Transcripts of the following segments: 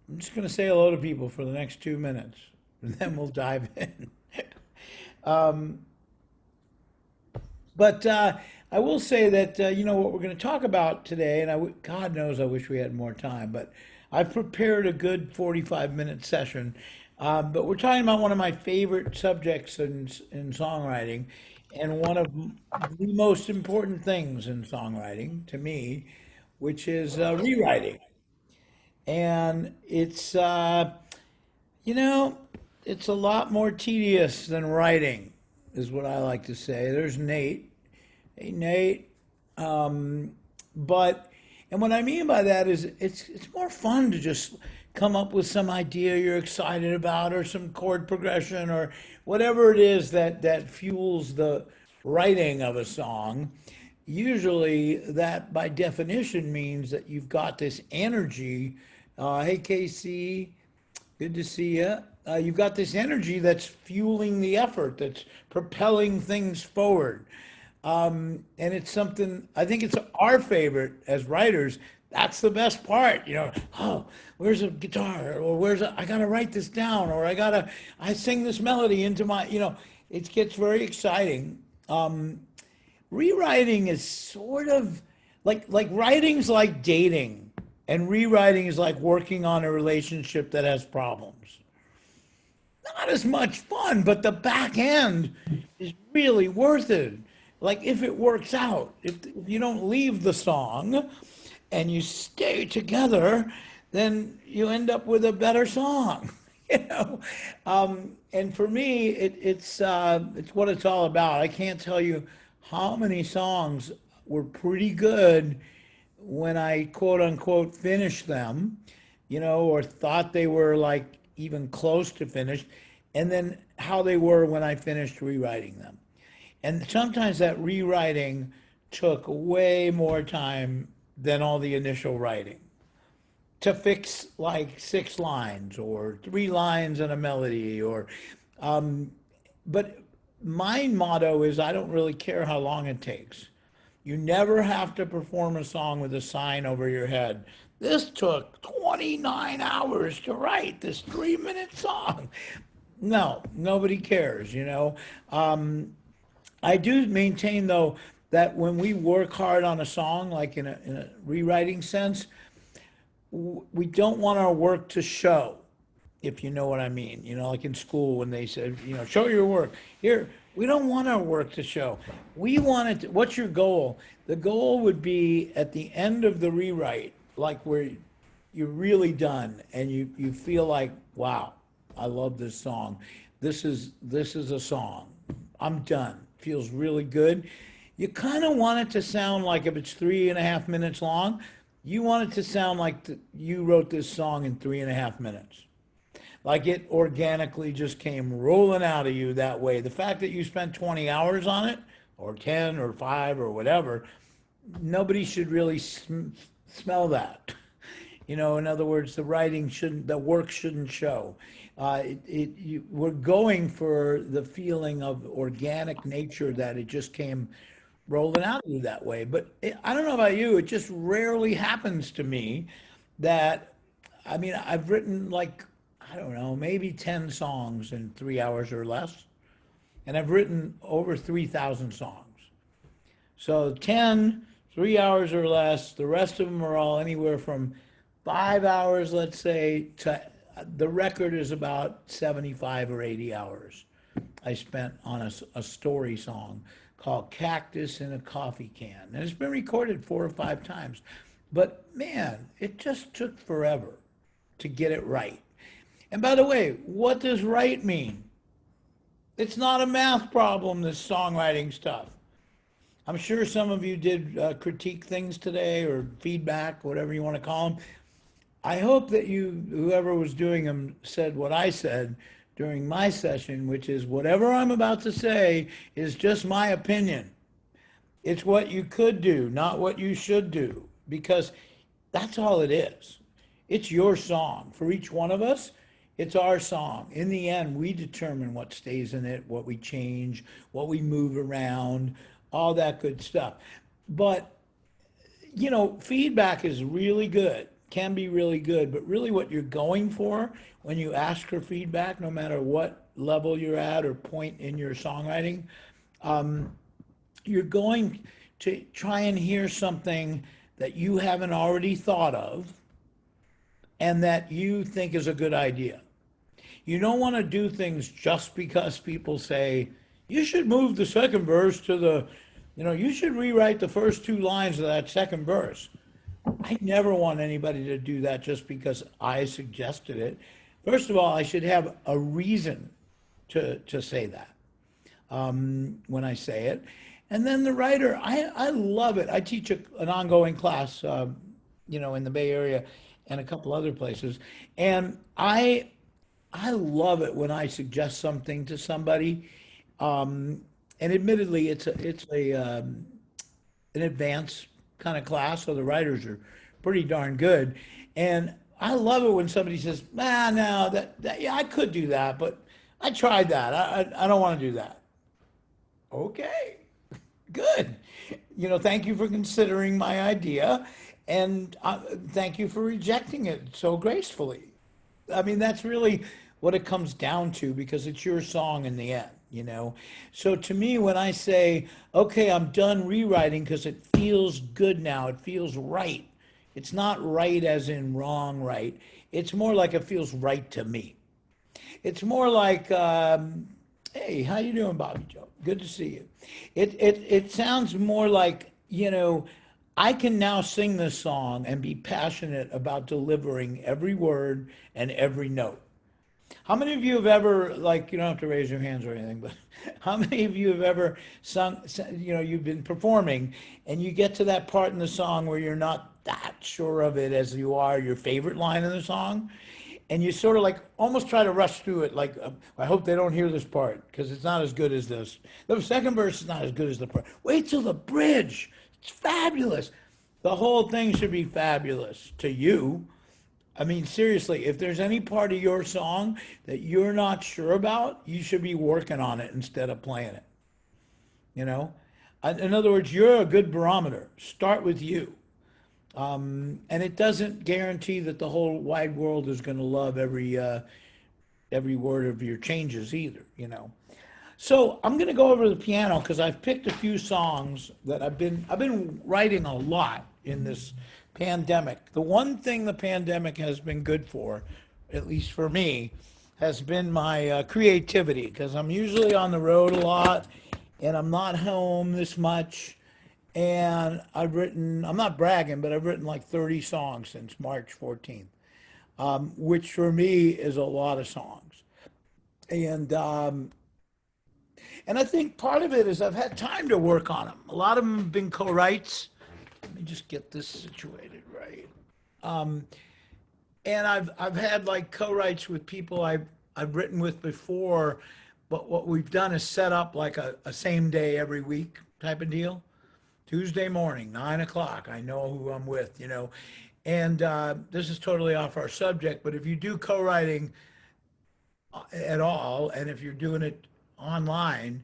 I'm just going to say hello to people for the next 2 minutes, and then we'll dive in. Um, but I will say that what we're going to talk about today, and God knows I wish we had more time, but I've prepared a good 45-minute session. But we're talking about one of my favorite subjects in songwriting, and one of the most important things in songwriting to me, which is rewriting. And you know, it's a lot more tedious than writing, is what I like to say. There's Nate. Hey, Nate. Um, but, and what I mean by that is it's more fun to just come up with some idea you're excited about, or some chord progression, or whatever it is that fuels the writing of a song. Usually, that by definition means that you've got this energy. Hey, Casey, good to see you. You've got this energy that's fueling the effort, that's propelling things forward. And it's something, I think it's our favorite as writers. That's the best part. Oh, where's a guitar? Or I gotta write this down, or I sing this melody into it gets very exciting. Rewriting is sort of like writing's like dating, and rewriting is like working on a relationship that has problems. Not as much fun, but the back end is really worth it. Like if it works out, if you don't leave the song and you stay together, then you end up with a better song. you know. And for me, it's what it's all about. I can't tell you how many songs were pretty good when I quote unquote finished them, or thought they were like even close to finished, and then how they were when I finished rewriting them. And sometimes that rewriting took way more time than all the initial writing to fix like 6 lines or 3 lines and a melody but my motto is I don't really care how long it takes. You never have to perform a song with a sign over your head. This took 29 hours to write this 3-minute song. No, nobody cares. I do maintain, though, that when we work hard on a song, like in a rewriting sense, we don't want our work to show, if you know what I mean. Like in school when they said, show your work. Here, we don't want our work to show. We want it to, what's your goal? The goal would be at the end of the rewrite, like where you're really done and you feel like, wow, I love this song. This is a song. I'm done. Feels really good. You kind of want it to sound like, if it's 3.5 minutes long, you want it to sound like you wrote this song in 3.5 minutes. Like it organically just came rolling out of you that way. The fact that you spent 20 hours on it, or 10 or 5 or whatever, nobody should really smell that. In other words, the work shouldn't show. We're going for the feeling of organic nature, that it just came rolling out of you that way. But I don't know about you, it just rarely happens to me that, I mean, I've written like, I don't know, maybe 10 songs in 3 hours or less, and I've written over 3,000 songs. So 10, 3 hours or less. The rest of them are all anywhere from 5 hours, let's say, to the record is about 75 or 80 hours I spent on a story song called Cactus in a Coffee Can. And it's been recorded 4 or 5 times. But man, it just took forever to get it right. And by the way, what does right mean? It's not a math problem, this songwriting stuff. I'm sure some of you did critique things today, or feedback, whatever you want to call them. I hope that whoever was doing them, said what I said during my session, which is whatever I'm about to say is just my opinion. It's what you could do, not what you should do, because that's all it is. It's your song. For each one of us, it's our song. In the end, we determine what stays in it, what we change, what we move around, all that good stuff. But feedback is really good. can be really good, but really what you're going for when you ask for feedback, no matter what level you're at or point in your songwriting, you're going to try and hear something that you haven't already thought of and that you think is a good idea. You don't want to do things just because people say, you should move the second verse to you should rewrite the first two lines of that second verse. I never want anybody to do that just because I suggested it. First of all, I should have a reason to say that when I say it. And then the writer, I love it. I teach an ongoing class, in the Bay Area and a couple other places. And I love it when I suggest something to somebody. And admittedly, it's an advanced kind of class, so the writers are pretty darn good. And I love it when somebody says, "Ah, no, that yeah, I could do that, but I tried that. I don't want to do that." Okay, good. Thank you for considering my idea, and thank you for rejecting it so gracefully. I mean, that's really what it comes down to because it's your song in the end. So to me, when I say, okay, I'm done rewriting because it feels good now, it feels right. It's not right as in wrong, right. It's more like it feels right to me. It's more like, hey, how you doing, Bobby Joe? Good to see you. It sounds more like, I can now sing this song and be passionate about delivering every word and every note. How many of you have ever, like, you don't have to raise your hands or anything, but how many of you have ever sung, you've been performing and you get to that part in the song where you're not that sure of it as you are your favorite line in the song? And you sort of like almost try to rush through it, like, I hope they don't hear this part because it's not as good as this. The second verse is not as good as the part. Wait till the bridge. It's fabulous. The whole thing should be fabulous to you. I mean, seriously, if there's any part of your song that you're not sure about, you should be working on it instead of playing it. You know? In other words, you're a good barometer. Start with you. And it doesn't guarantee that the whole wide world is going to love every word of your changes either. So I'm going to go over to the piano because I've picked a few songs that I've been writing a lot in this pandemic. The one thing the pandemic has been good for, at least for me, has been my creativity because I'm usually on the road a lot and I'm not home this much. And I'm not bragging, but I've written like 30 songs since March 14th, which for me is a lot of songs. And and I think part of it is I've had time to work on them. A lot of them have been co-writes. Let me just get this situated right. Um, and I've had like co-writes with people I've written with before, but what we've done is set up like a same day every week type of deal. Tuesday morning, 9 o'clock. I know who I'm with. And this is totally off our subject, but if you do co-writing at all, and if you're doing it online,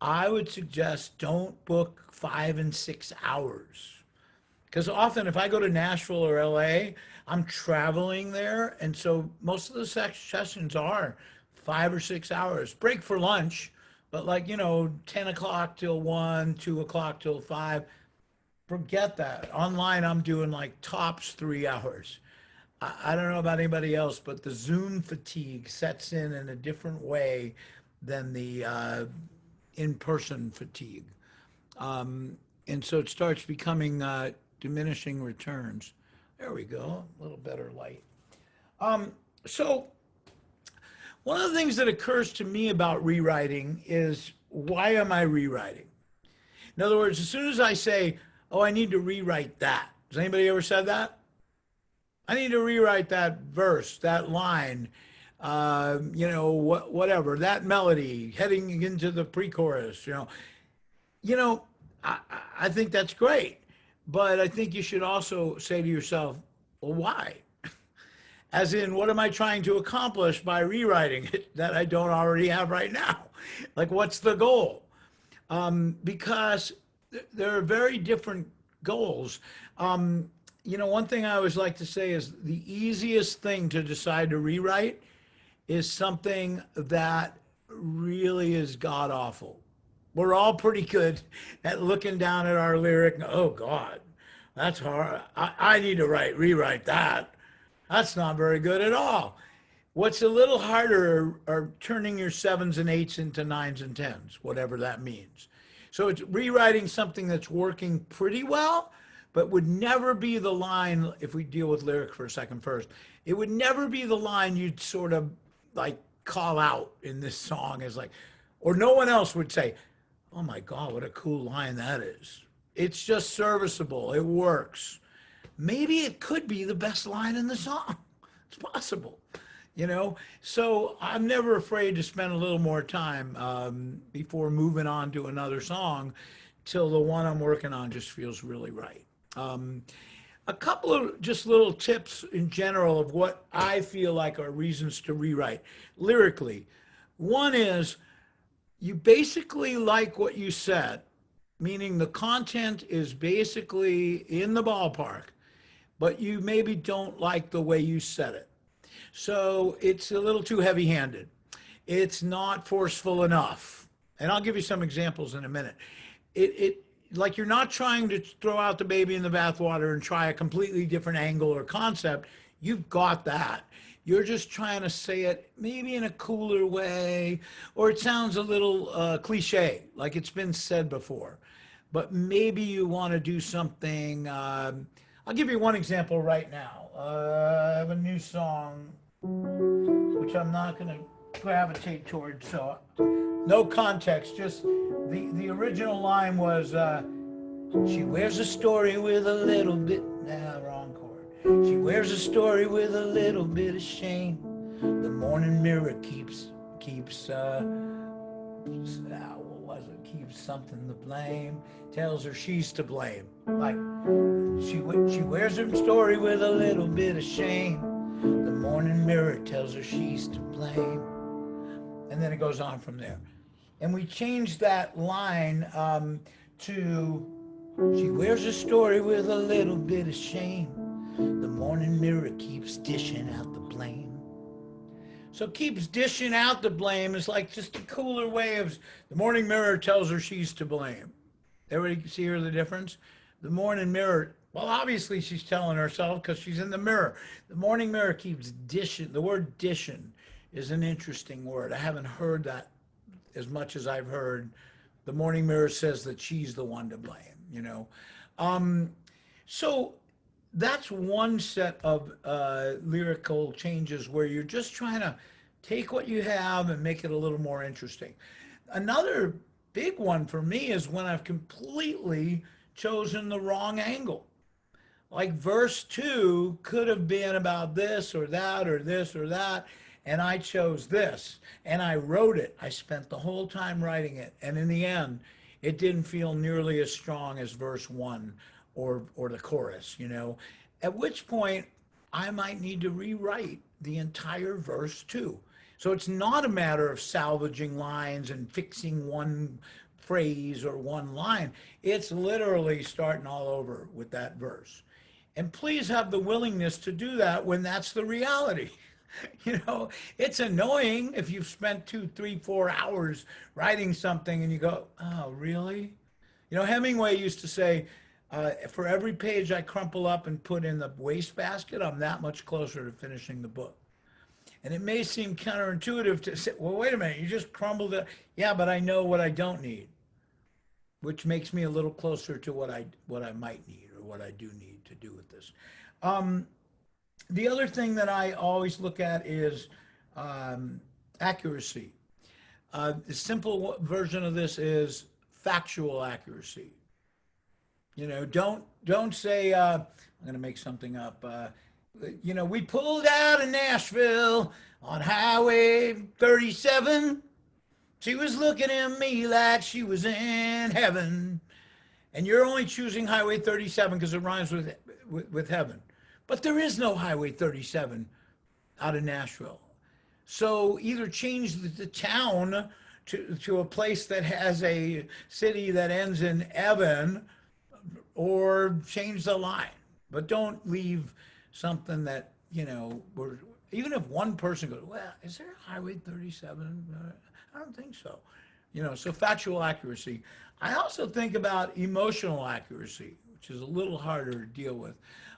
I would suggest don't book 5 and 6 hours. Because often, if I go to Nashville or LA, I'm traveling there. And so most of the sessions are 5 or 6 hours. Break for lunch, but like, 10 o'clock till 1, 2 o'clock till 5. Forget that. Online, I'm doing like tops 3 hours. I don't know about anybody else, but the Zoom fatigue sets in a different way than the in-person fatigue. And so it starts becoming diminishing returns. There we go, a little better light. So one of the things that occurs to me about rewriting is why am I rewriting? In other words, as soon as I say, oh, I need to rewrite that. Has anybody ever said that? I need to rewrite that verse, that line, whatever, that melody heading into the pre-chorus. You know, I, I think that's great, but I think you should also say to yourself, well, why? As in, what am I trying to accomplish by rewriting it that I don't already have right now? Like, what's the goal? Because there are very different goals. one thing I always like to say is the easiest thing to decide to rewrite is something that really is god awful. We're all pretty good at looking down at our lyric and, oh God, that's hard. I need to rewrite that. That's not very good at all. What's a little harder are turning your sevens and eights into nines and tens, whatever that means. So it's rewriting something that's working pretty well, but would never be the line, if we deal with lyric for a second first, it would never be the line you'd sort of like call out in this song as like, or no one else would say, oh my God, what a cool line that is. It's just serviceable. It works. Maybe it could be the best line in the song. It's possible, So I'm never afraid to spend a little more time before moving on to another song till the one I'm working on just feels really right. A couple of just little tips in general of what I feel like are reasons to rewrite lyrically. One is you basically like what you said, meaning the content is basically in the ballpark, but you maybe don't like the way you said it. So it's a little too heavy handed. It's not forceful enough. And I'll give you some examples in a minute. It like you're not trying to throw out the baby in the bathwater and try a completely different angle or concept. You've got that. You're just trying to say it maybe in a cooler way, or it sounds a little cliche, like it's been said before. But maybe you want to do something. I'll give you one example right now. I have a new song, which I'm not going to gravitate towards. So, no context, just the original line was, she wears a story with a little bit, wrong chord. She wears a story with a little bit of shame. The morning mirror keeps, what was it? Keeps something to blame. Tells her she's to blame. Like, she wears her story with a little bit of shame. The morning mirror tells her she's to blame. And then it goes on from there. And we changed that line to, she wears a story with a little bit of shame. The morning mirror keeps dishing out the blame. So keeps dishing out the blame is like just a cooler way of, the morning mirror tells her she's to blame. Everybody see the difference? The morning mirror, well, obviously she's telling herself because she's in the mirror. The morning mirror keeps dishing. The word dishing is an interesting word. I haven't heard that as much as I've heard. The morning mirror says that she's the one to blame, So that's one set of lyrical changes where you're just trying to take what you have and make it a little more interesting. Another big one for me is when I've completely chosen the wrong angle. Like verse 2 could have been about this or that or this or that, and I chose this and I wrote it. I spent the whole time writing it, and in the end it didn't feel nearly as strong as verse 1 or the chorus, at which point I might need to rewrite the entire verse 2. So it's not a matter of salvaging lines and fixing one phrase or one line. It's literally starting all over with that verse. And please have the willingness to do that when that's the reality. It's annoying if you've spent 2, 3, 4 hours writing something and you go, oh, really? Hemingway used to say, for every page I crumple up and put in the wastebasket, I'm that much closer to finishing the book. And it may seem counterintuitive to say, well, wait a minute, you just crumbled it. Yeah, but I know what I don't need, which makes me a little closer to what I might need or what I do need to do with this. The other thing that I always look at is accuracy. The simple version of this is factual accuracy. Don't say, I'm going to make something up. We pulled out of Nashville on Highway 37. She was looking at me like she was in heaven. And you're only choosing Highway 37 because it rhymes with heaven. But there is no Highway 37 out of Nashville. So either change the town to a place that has a city that ends in Evan, or change the line. but don't leave something that, where even if one person goes, well, is there a Highway 37? I don't think so. So factual accuracy. I also think about emotional accuracy, which is a little harder to deal with.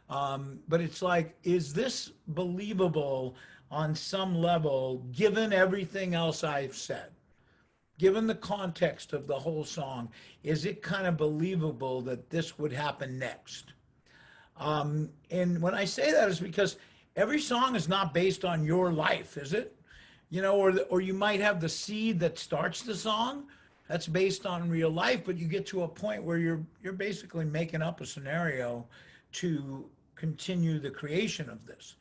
But it's like, is this believable on some level, given everything else I've said? Given the context of the whole song, is it kind of believable that this would happen next? And when I say that is because every song is not based on your life, is it? Or you might have the seed that starts the song that's based on real life, but you get to a point where you're basically making up a scenario to continue the creation of this.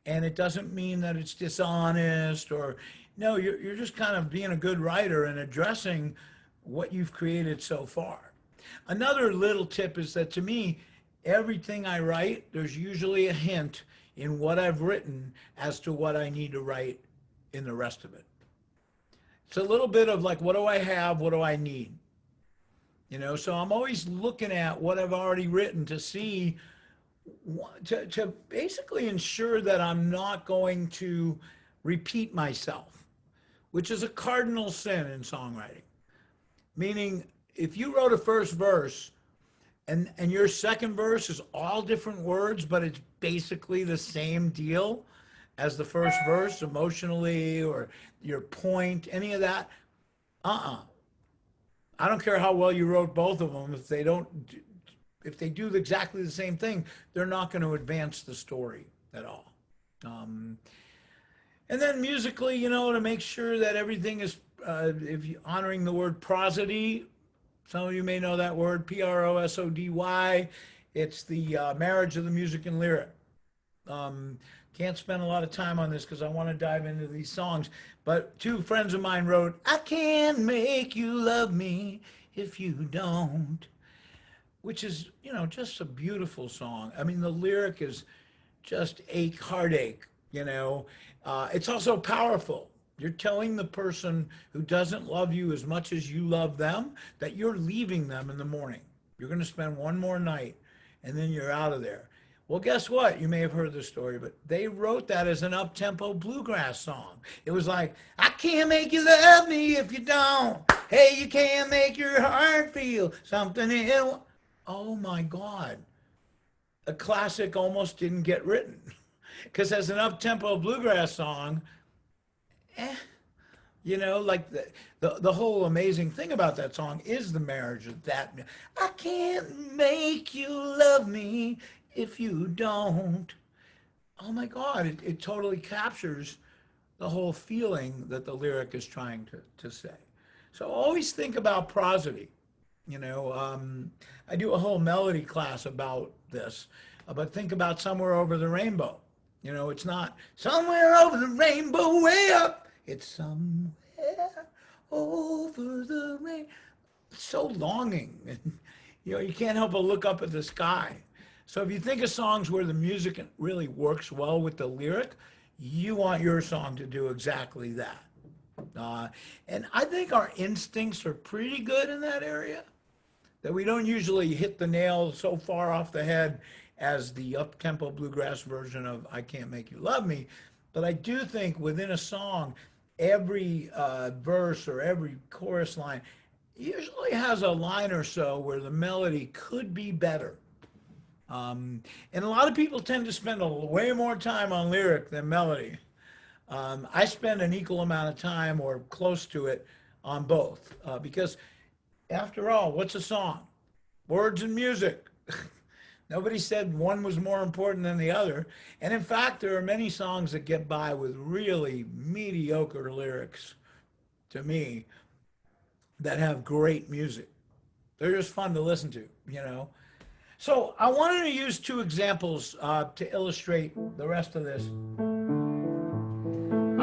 And it doesn't mean that it's dishonest or no, you're just kind of being a good writer and addressing what you've created so far. Another little tip is that to me, everything I write, there's usually a hint in what I've written as to what I need to write in the rest of it. It's a little bit of like, what do I have? What do I need? So I'm always looking at what I've already written to see, to basically ensure that I'm not going to repeat myself, which is a cardinal sin in songwriting. Meaning, if you wrote a first verse and your second verse is all different words, but it's basically the same deal as the first verse emotionally or your point, any of that, I don't care how well you wrote both of them. If they do exactly the same thing, they're not going to advance the story at all. And then musically, to make sure that everything is, if you honoring the word prosody, some of you may know that word, prosody. It's the marriage of the music and lyric. Can't spend a lot of time on this because I want to dive into these songs. But two friends of mine wrote, I can't make you love me if you don't, which is, just a beautiful song. I mean, the lyric is just ache, heartache, It's also powerful. You're telling the person who doesn't love you as much as you love them that you're leaving them in the morning. You're going to spend one more night and then you're out of there. Well, guess what? You may have heard the story, but they wrote that as an up-tempo bluegrass song. It was like, I can't make you love me if you don't. Hey, you can't make your heart feel something in. Oh my God. A classic almost didn't get written. Because as an up-tempo bluegrass song, like the whole amazing thing about that song is the marriage of that. I can't make you love me if you don't. Oh my God, it totally captures the whole feeling that the lyric is trying to say. So always think about prosody. I do a whole melody class about this, but think about Somewhere Over the Rainbow. It's not somewhere over the rainbow way up. It's somewhere over the rain. It's so longing. You can't help but look up at the sky. So if you think of songs where the music really works well with the lyric, you want your song to do exactly that. And I think our instincts are pretty good in that area, that we don't usually hit the nail so far off the head as the up-tempo bluegrass version of I Can't Make You Love Me. But I do think within a song, every verse or every chorus line usually has a line or so where the melody could be better. And a lot of people tend to spend way more time on lyric than melody. I spend an equal amount of time or close to it on both because after all, what's a song? Words and music. Nobody said one was more important than the other. And in fact, there are many songs that get by with really mediocre lyrics, to me, that have great music. They're just fun to listen to. So I wanted to use two examples to illustrate the rest of this.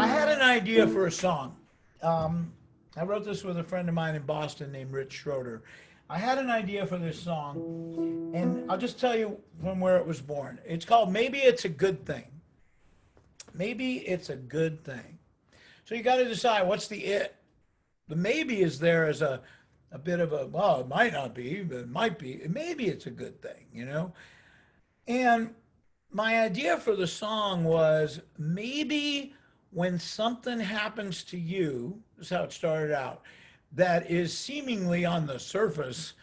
I had an idea for a song. I wrote this with a friend of mine in Boston named Rich Schroeder. I had an idea for this song, and I'll just tell you from where it was born. It's called Maybe It's a Good Thing. Maybe it's a good thing. So you got to decide what's the it. The maybe is there as a bit of a, well, it might not be, but it might be. Maybe it's a good thing, And my idea for the song was maybe when something happens to you, this is how it started out, that is seemingly on the surface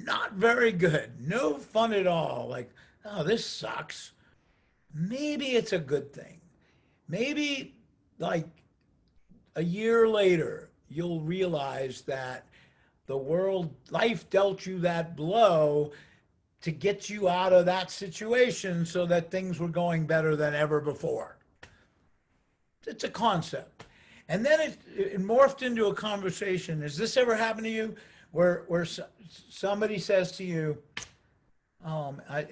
not very good, no fun at all, like, oh, this sucks. Maybe it's a good thing. Maybe like a year later, you'll realize that the world, life dealt you that blow to get you out of that situation so that things were going better than ever before. It's a concept. And then it morphed into a conversation. Has this ever happened to you where somebody says to you,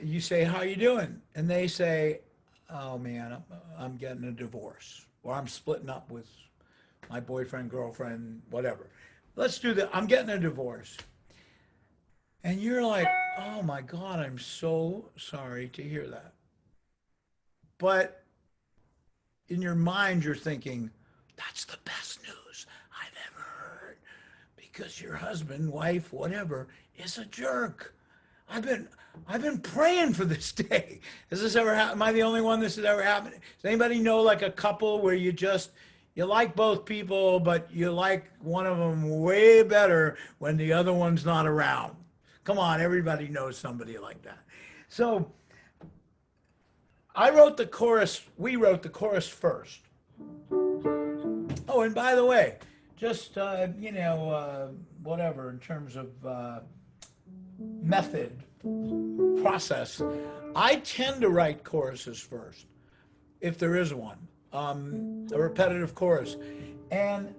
you say, how you doing? And they say, oh man, I'm getting a divorce, or I'm splitting up with my boyfriend, girlfriend, whatever. Let's do that. I'm getting a divorce. And you're like, oh my God, I'm so sorry to hear that. But in your mind, you're thinking, that's the best news I've ever heard because your husband, wife, whatever, is a jerk. I've been praying for this day. Has this ever happened? Am I the only one this has ever happened? Does anybody know like a couple where you like both people, but you like one of them way better when the other one's not around? Come on, everybody knows somebody like that. So we wrote the chorus first. Oh, and by the way, just, whatever, in terms of method, process, I tend to write choruses first, if there is one, a repetitive chorus. And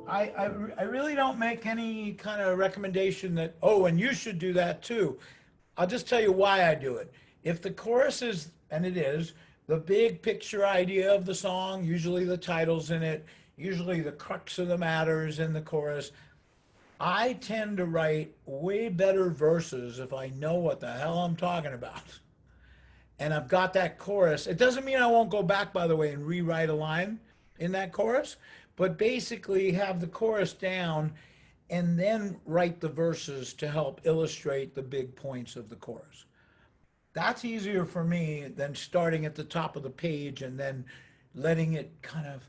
I really don't make any kind of recommendation that, oh, and you should do that too. I'll just tell you why I do it. If the chorus is, and it is, the big picture idea of the song, usually the title's in it, usually the crux of the matter is in the chorus, I tend to write way better verses if I know what the hell I'm talking about. And I've got that chorus. It doesn't mean I won't go back, by the way, and rewrite a line in that chorus, but basically have the chorus down and then write the verses to help illustrate the big points of the chorus. That's easier for me than starting at the top of the page and then letting it kind of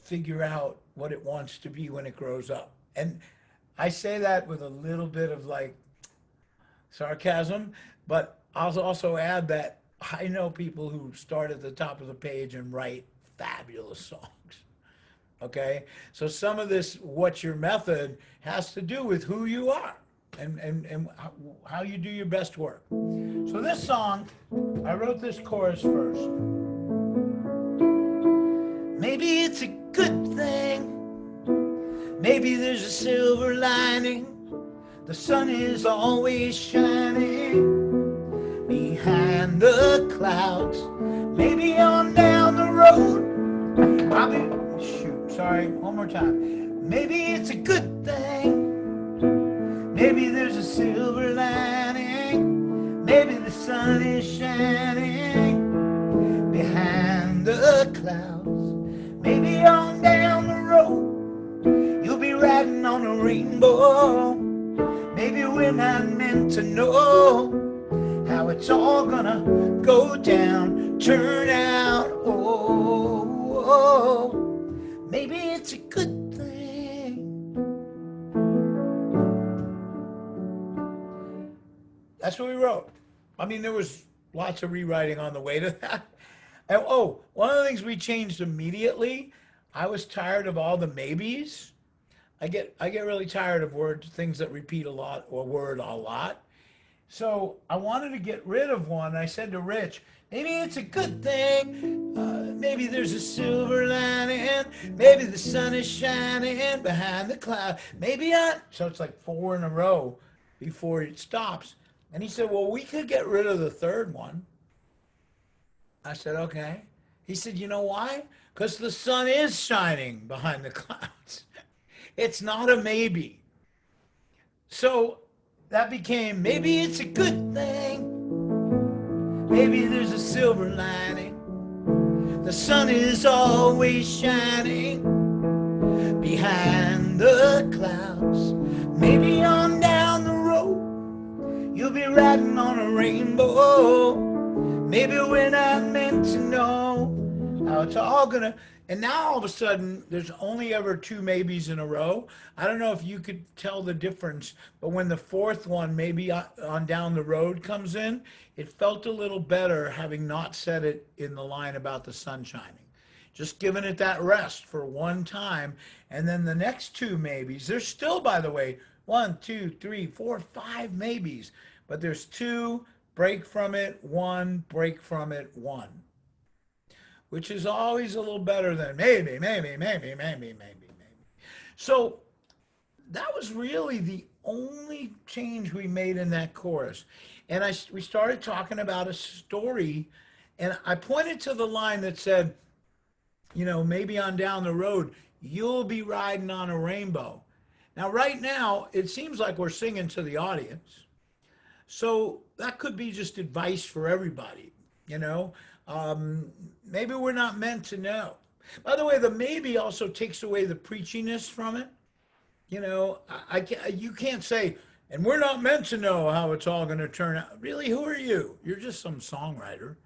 figure out what it wants to be when it grows up. And I say that with a little bit of like sarcasm, but I'll also add that I know people who start at the top of the page and write fabulous songs. Okay? So some of this, what's your method, has to do with who you are and how you do your best work. So this song, I wrote this chorus first. Maybe it's a good thing. Maybe there's a silver lining. The sun is always shining behind the clouds. Maybe on down the road, one more time. Maybe it's a good thing. Maybe there's a silver lining. Maybe the sun is shining behind the clouds. Maybe on down the road, you'll be riding on a rainbow. Maybe we're not meant to know how it's all gonna go down, turn out. Maybe it's a good thing. That's what we wrote. I mean, there was lots of rewriting on the way to that. And, one of the things we changed immediately, I was tired of all the maybes. I get really tired of things that repeat a lot or word a lot. So I wanted to get rid of one. I said to Rich, maybe it's a good thing. Maybe there's a silver lining. Maybe the sun is shining behind the cloud. So it's like 4 in a row before it stops. And he said, well, we could get rid of the third one. I said, okay. He said, you know why? Because the sun is shining behind the clouds. It's not a maybe. So that became, maybe it's a good thing. Maybe there's a silver lining. The sun is always shining behind the clouds. Maybe on down the road, you'll be riding on a rainbow. Maybe we're not meant to know how it's all gonna. And now all of a sudden, there's only ever two maybes in a row. I don't know if you could tell the difference, but when the fourth one, maybe on down the road, comes in, it felt a little better having not said it in the line about the sun shining. Just giving it that rest for one time. And then the next two maybes, there's still, by the way, 1, 2, 3, 4, 5 maybes, but there's two, break from it, one, break from it, one, which is always a little better than maybe, maybe, maybe, maybe, maybe, maybe. So that was really the only change we made in that chorus. And we started talking about a story, and I pointed to the line that said, you know, maybe on down the road, you'll be riding on a rainbow. Now, right now, it seems like we're singing to the audience. So that could be just advice for everybody, you know. Maybe we're not meant to know. By the way, the maybe also takes away the preachiness from it. You know, you can't say, and we're not meant to know how it's all going to turn out. Really, who are you? You're just some songwriter.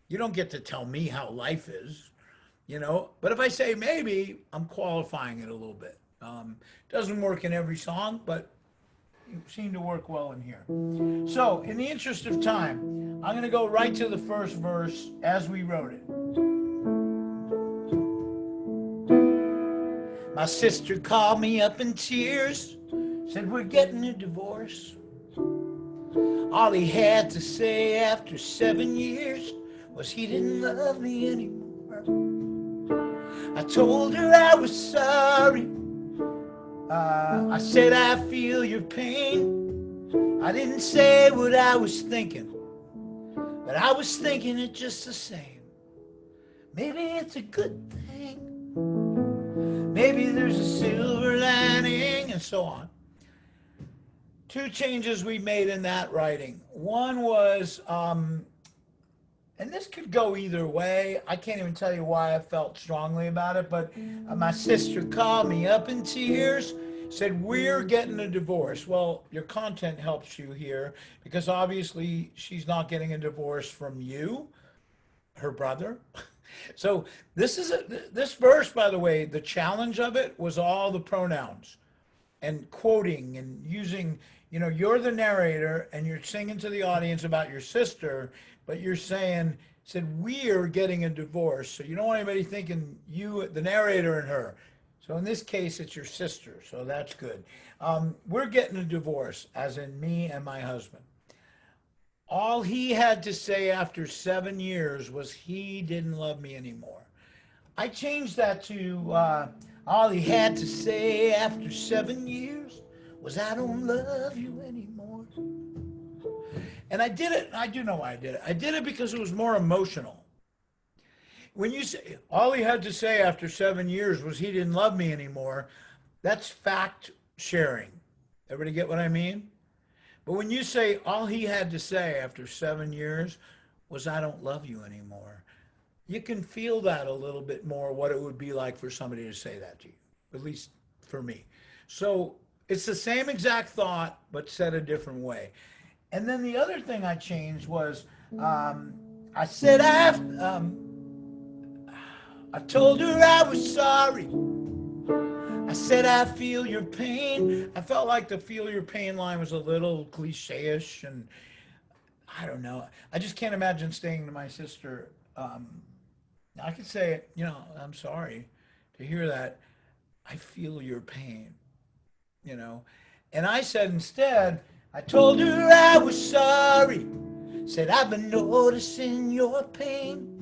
You don't get to tell me how life is, you know. But if I say maybe, I'm qualifying it a little bit. Doesn't work in every song, but it seemed to work well in here. So, in the interest of time, I'm going to go right to the first verse as we wrote it. My sister called me up in tears, said we're getting a divorce. All he had to say after 7 years was he didn't love me anymore. I told her I was sorry. I said I feel your pain. I didn't say what I was thinking, but I was thinking it just the same. Maybe it's a good thing. Maybe there's a silver lining, and so on. Two changes we made in that writing. One was, and this could go either way. I can't even tell you why I felt strongly about it, but my sister called me up in tears, said, we're getting a divorce. Well, your content helps you here because obviously she's not getting a divorce from you, her brother. So this verse, by the way, the challenge of it was all the pronouns and quoting and using, you know, you're the narrator and you're singing to the audience about your sister, but you're saying, said, we're getting a divorce. So you don't want anybody thinking you, the narrator, and her. So in this case, it's your sister. So that's good. We're getting a divorce, as in me and my husband. All he had to say after 7 years was he didn't love me anymore. I changed that to all he had to say after 7 years was I don't love you anymore. And I did it, I do know why I did it. I did it because it was more emotional. When you say, all he had to say after 7 years was he didn't love me anymore, that's fact sharing. Everybody get what I mean? But when you say all he had to say after 7 years was I don't love you anymore, you can feel that a little bit more, what it would be like for somebody to say that to you, at least for me. So it's the same exact thought, but said a different way. And then the other thing I changed was I said I told her I was sorry. I said I feel your pain. I felt like the feel your pain line was a little cliche-ish, and I don't know. I just can't imagine saying to my sister, I could say, you know, I'm sorry to hear that. I feel your pain, you know. And I said instead, I told her I was sorry. Said I've been noticing your pain.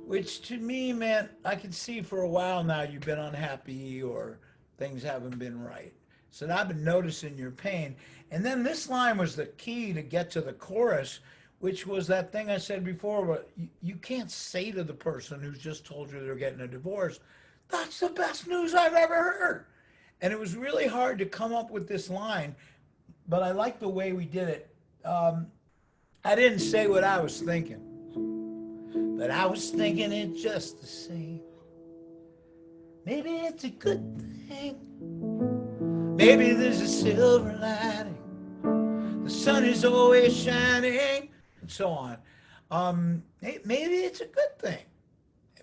Which to me meant I could see for a while now you've been unhappy or things haven't been right. So I've been noticing your pain. And then this line was the key to get to the chorus, which was that thing I said before, but you can't say to the person who's just told you they're getting a divorce, that's the best news I've ever heard. And it was really hard to come up with this line, but I like the way we did it. I didn't say what I was thinking. But I was thinking it just the same. Maybe it's a good thing. Maybe there's a silver lining. The sun is always shining, and so on. Maybe it's a good thing.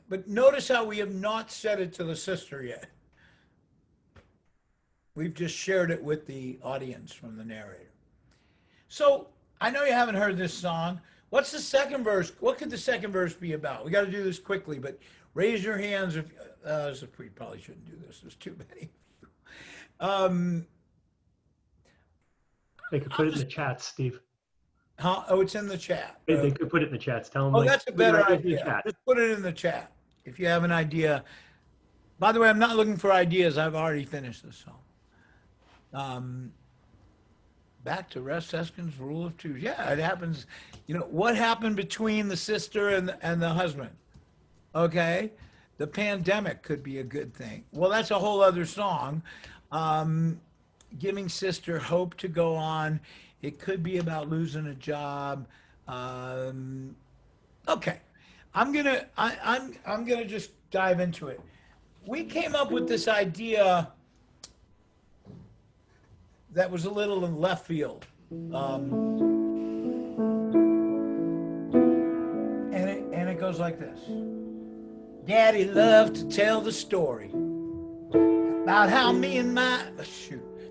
But notice how we have not said it to the sister yet. We've just shared it with the audience from the narrator. So I know you haven't heard this song. What's the second verse? What could the second verse be about? We got to do this quickly, but raise your hands if we probably shouldn't do this. There's too many. They could put it in the chat, Steve. Oh, it's in the chat. They could put it in the chats. Tell them. Oh, like, that's a better right idea. Just put it in the chat if you have an idea. By the way, I'm not looking for ideas. I've already finished this song. Back to Seskin's rule of two. Yeah, it happens. You know, what happened between the sister and the husband? Okay. The pandemic could be a good thing. Well, that's a whole other song. Giving sister hope to go on. It could be about losing a job. Okay. I'm gonna just dive into it. We came up with this idea that was a little in left field. And it goes like this. Daddy loved to tell the story about how me and my,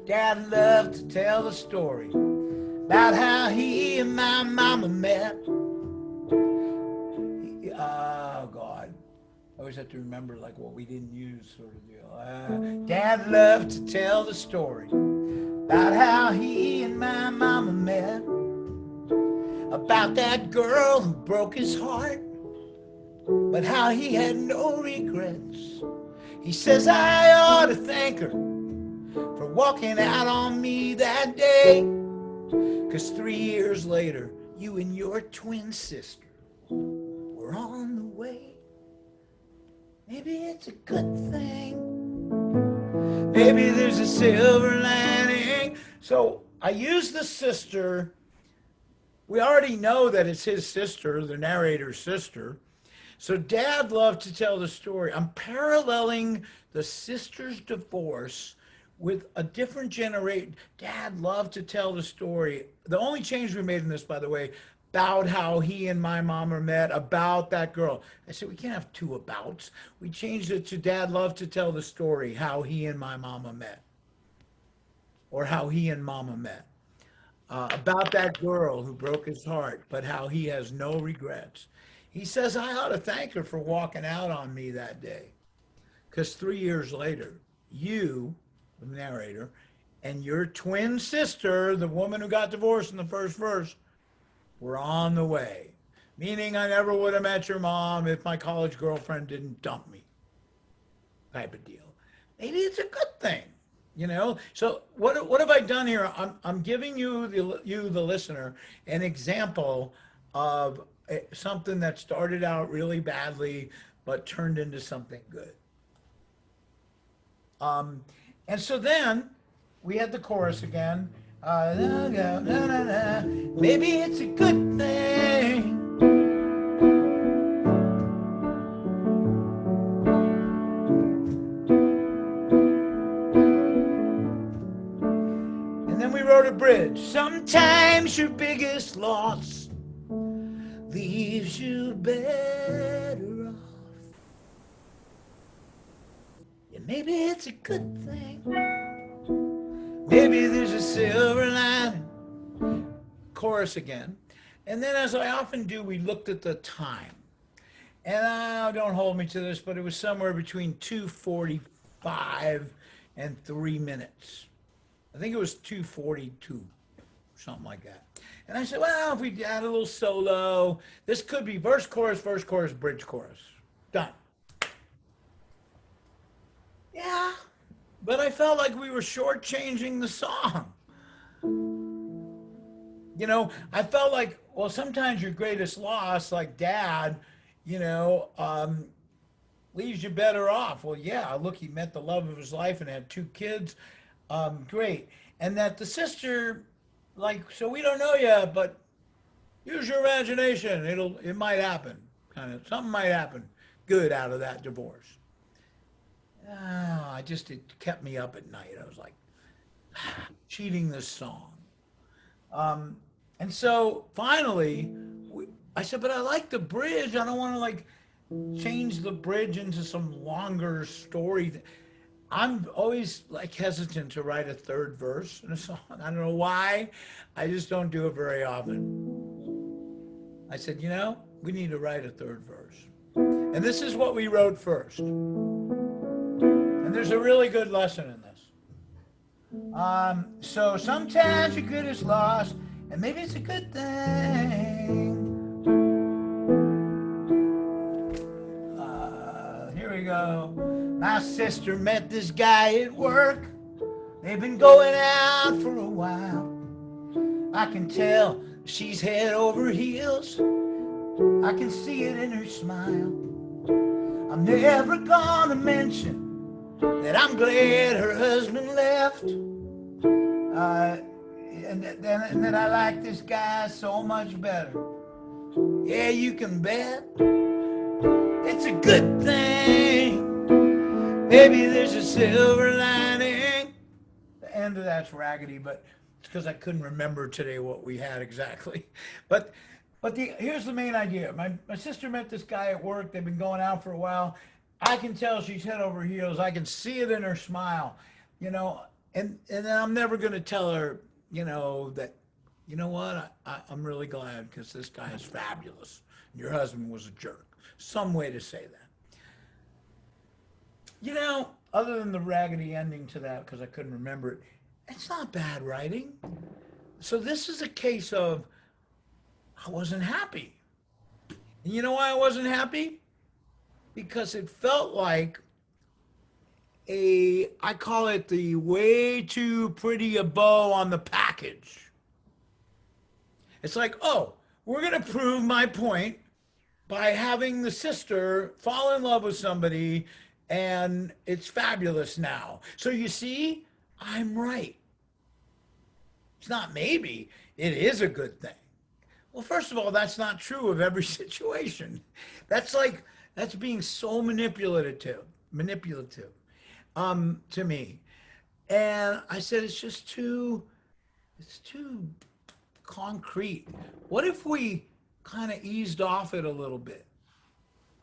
Dad loved to tell the story about how he and my mama met. Oh, God. I always have to remember like what we didn't use sort of deal. Dad loved to tell the story about how he and my mama met, about that girl who broke his heart, but how he had no regrets. He says I ought to thank her for walking out on me that day, 'cause 3 years later, you and your twin sister were on the way. Maybe it's a good thing. Maybe there's a silver lining. So I use the sister. We already know that it's his sister, the narrator's sister. So Dad loved to tell the story. I'm paralleling the sister's divorce with a different generation. Dad loved to tell the story. The only change we made in this, by the way, about how he and my mama met, about that girl. I said, we can't have two abouts. We changed it to Dad loved to tell the story, how he and my mama met. Or how he and mama met. About that girl who broke his heart, but how he has no regrets. He says, I ought to thank her for walking out on me that day. Because 3 years later, you, the narrator, and your twin sister, the woman who got divorced in the first verse, were on the way. Meaning I never would have met your mom if my college girlfriend didn't dump me. Type of deal. Maybe it's a good thing. You know, so what have I done here? I'm giving you the listener an example of something that started out really badly but turned into something good. And so then we had the chorus again. Maybe it's a good thing. Wrote a bridge. Sometimes your biggest loss leaves you better off. Yeah, maybe it's a good thing. Maybe there's a silver lining. Chorus again. And then, as I often do, we looked at the time. And don't hold me to this, but it was somewhere between 2:45 and 3 minutes. I think it was 2:42, something like that. And I said, well, if we add a little solo, this could be verse, chorus, bridge, chorus. Done. Yeah, but I felt like we were shortchanging the song. You know, I felt like, well, sometimes your greatest loss, like Dad, leaves you better off. Well, yeah, look, he met the love of his life and had 2 kids. Great. And that the sister, like, so we don't know yet, but use your imagination. It might happen. Kind of, something might happen good out of that divorce. It kept me up at night. I was like, cheating this song. And so finally, I said, but I like the bridge. I don't want to like change the bridge into some longer story. I'm always like hesitant to write a third verse in a song. I don't know why. I just don't do it very often. I said, we need to write a third verse. And this is what we wrote first. And there's a really good lesson in this. So sometimes your good is lost, and maybe it's a good thing. Here we go. My sister met this guy at work. They've been going out for a while. I can tell she's head over heels. I can see it in her smile. I'm never gonna mention that I'm glad her husband left. And that I like this guy so much better. Yeah, you can bet it's a good thing. Maybe there's a silver lining. The end of that's raggedy, but it's because I couldn't remember today what we had exactly. But here's the main idea. My sister met this guy at work. They've been going out for a while. I can tell she's head over heels. I can see it in her smile, and then I'm never going to tell her, that, what, I'm really glad because this guy is fabulous. Your husband was a jerk. Some way to say that. Other than the raggedy ending to that, because I couldn't remember it, it's not bad writing. So this is a case of I wasn't happy. And you know why I wasn't happy? Because it felt like I call it the way too pretty a bow on the package. It's like, oh, we're going to prove my point by having the sister fall in love with somebody, and it's fabulous now. So you see, I'm right. It's not maybe, it is a good thing. Well, first of all, that's not true of every situation. That's being so manipulative to me. And I said, it's too concrete. What if we kind of eased off it a little bit?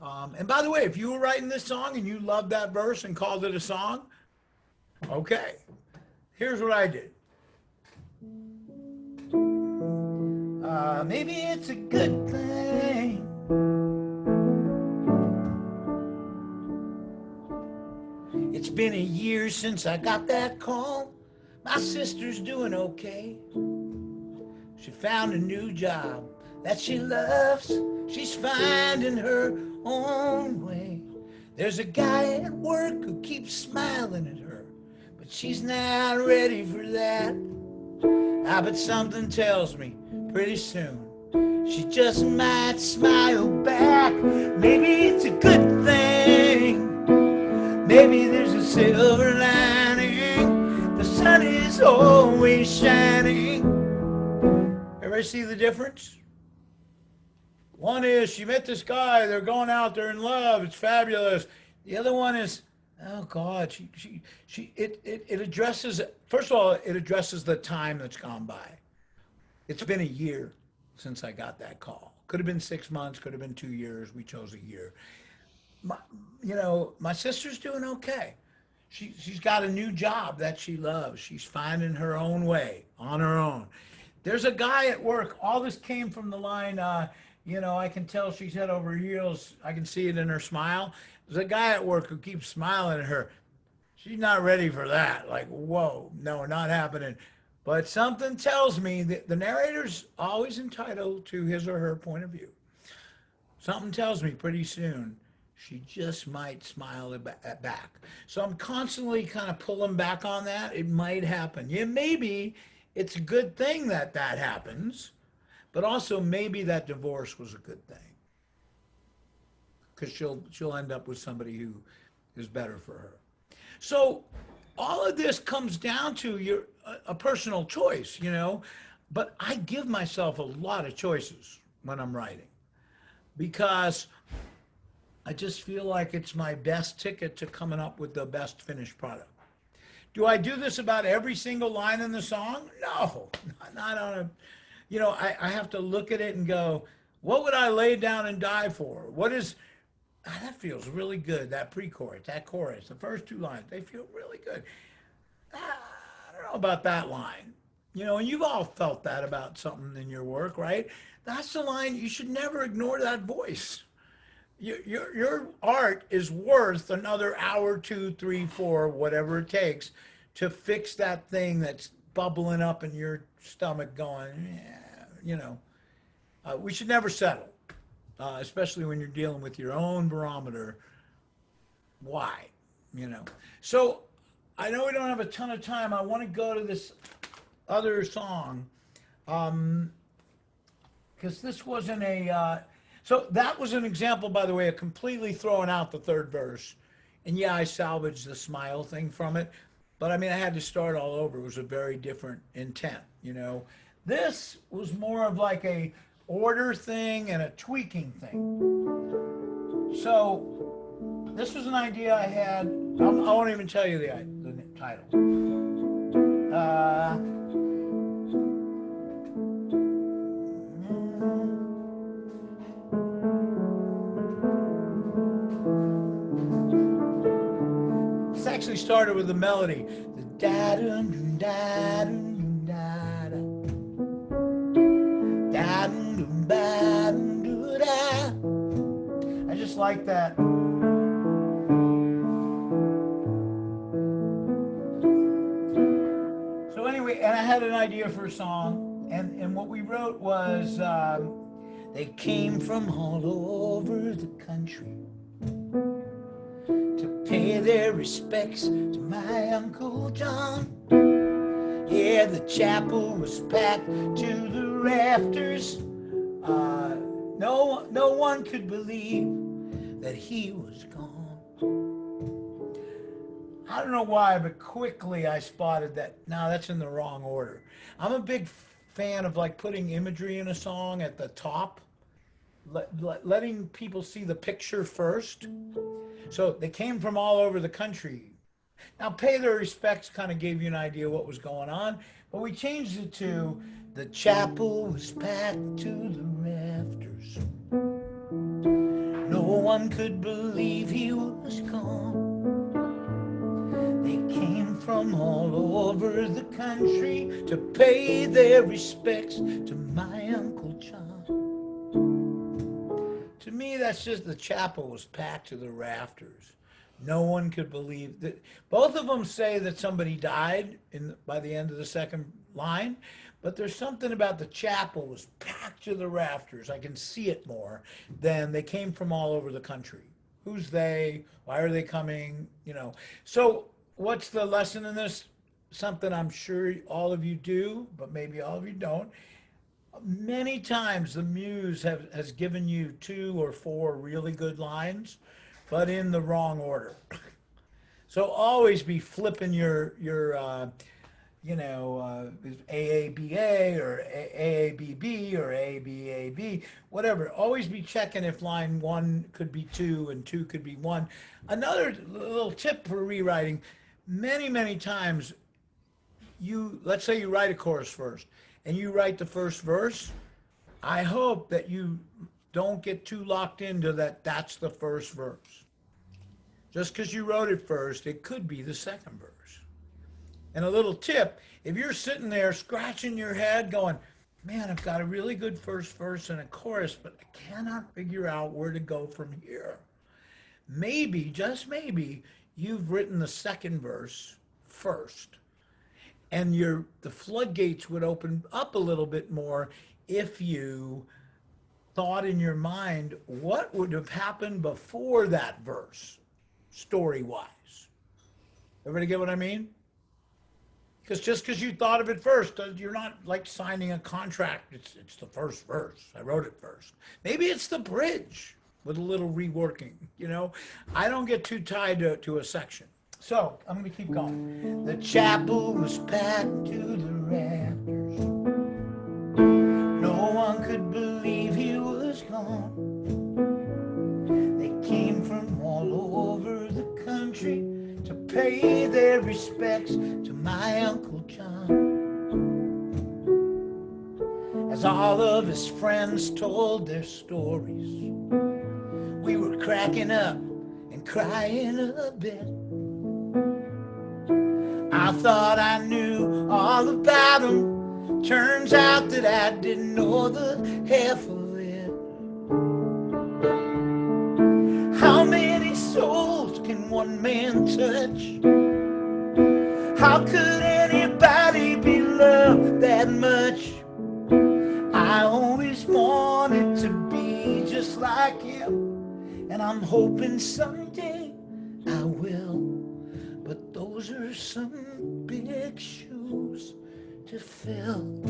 And by the way, if you were writing this song and you loved that verse and called it a song, okay, here's what I did. Maybe it's a good thing. It's been a year since I got that call. My sister's doing okay. She found a new job that she loves. She's finding her own way. There's a guy at work who keeps smiling at her, but she's not ready for that. But something tells me pretty soon she just might smile back. Maybe it's a good thing. Maybe there's a silver lining. The sun is always shining. Everybody see the difference? One is she met this guy, they're going out, they're in love, it's fabulous. The other one is, oh God, it addresses, first of all, it addresses the time that's gone by. It's been a year since I got that call. Could have been 6 months, could have been 2 years. We chose a year. My sister's doing okay. She's got a new job that she loves. She's finding her own way on her own. There's a guy at work. All this came from the line, I can tell she's head over heels. I can see it in her smile. There's a guy at work who keeps smiling at her. She's not ready for that. Like, whoa, no, not happening. But something tells me that the narrator's always entitled to his or her point of view. Something tells me pretty soon she just might smile back. So I'm constantly kind of pulling back on that. It might happen. Yeah, maybe it's a good thing that happens, but also maybe that divorce was a good thing because she'll end up with somebody who is better for her. So all of this comes down to a personal choice, but I give myself a lot of choices when I'm writing because I just feel like it's my best ticket to coming up with the best finished product. Do I do this about every single line in the song? No, not on a, I have to look at it and go, What would I lay down and die for? What is that feels really good. That pre-chorus, that chorus, the first two lines, they feel really good. I don't know about that line. And you've all felt that about something in your work, right? That's the line. You should never ignore that voice. Your art is worth another hour, two, three, four, whatever it takes to fix that thing that's bubbling up in your stomach going, yeah, we should never settle, especially when you're dealing with your own barometer. Why? You know. So I know we don't have a ton of time. I want to go to this other song because this wasn't a. So that was an example, by the way, of completely throwing out the third verse. And yeah, I salvaged the smile thing from it, but I mean, I had to start all over. It was a very different intent. This was more of like a order thing and a tweaking thing. So this was an idea I had. I won't even tell you the title. This actually started with the melody. The da dun da dun da da dun ba dun da. I just like that. So anyway, and I had an idea for a song, and what we wrote was they came from all over the country to pay their respects to my Uncle John. Yeah, the chapel was packed to the rafters. No one could believe that he was gone. I don't know why, but quickly I spotted that, no, that's in the wrong order. I'm a big fan of like putting imagery in a song at the top, letting people see the picture first. So they came from all over the country. Now, pay their respects kind of gave you an idea what was going on, but we changed it to the chapel was packed to the rafters. No one could believe he was gone. They came from all over the country to pay their respects to my Uncle John. To me, that's just the chapel was packed to the rafters. No one could believe that. Both of them say that somebody died by the end of the second line, but there's something about the chapel was packed to the rafters. I can see it more than they came from all over the country. Who's they? Why are they coming? So what's the lesson in this? Something I'm sure all of you do, but maybe all of you don't. Many times the muse has given you 2 or 4 really good lines, but in the wrong order. So always be flipping your AABA or AABB or ABAB, whatever. Always be checking if line 1 could be 2 and 2 could be 1. Another little tip for rewriting, many times let's say you write a chorus first and you write the first verse. I hope that you don't get too locked into that's the first verse. Just because you wrote it first, it could be the second verse. And a little tip, if you're sitting there scratching your head going, man, I've got a really good first verse and a chorus, but I cannot figure out where to go from here. Maybe, just maybe, you've written the second verse first. And the floodgates would open up a little bit more if you thought in your mind what would have happened before that verse, story-wise. Everybody get what I mean? Because just because you thought of it first, you're not like signing a contract. It's the first verse. I wrote it first. Maybe it's the bridge with a little reworking. I don't get too tied to a section. So I'm going to keep going. The chapel was packed to the rafters. No one could believe he was gone. They came from all over the country to pay their respects to my Uncle John. as all of his friends told their stories. We were cracking up and crying a bit. I thought I knew all about him. Turns out that I didn't know the half of it. How many souls can one man touch? How could anybody be loved that much? I always wanted to be just like him, and I'm hoping someday I will. But those are some big shoes to fill.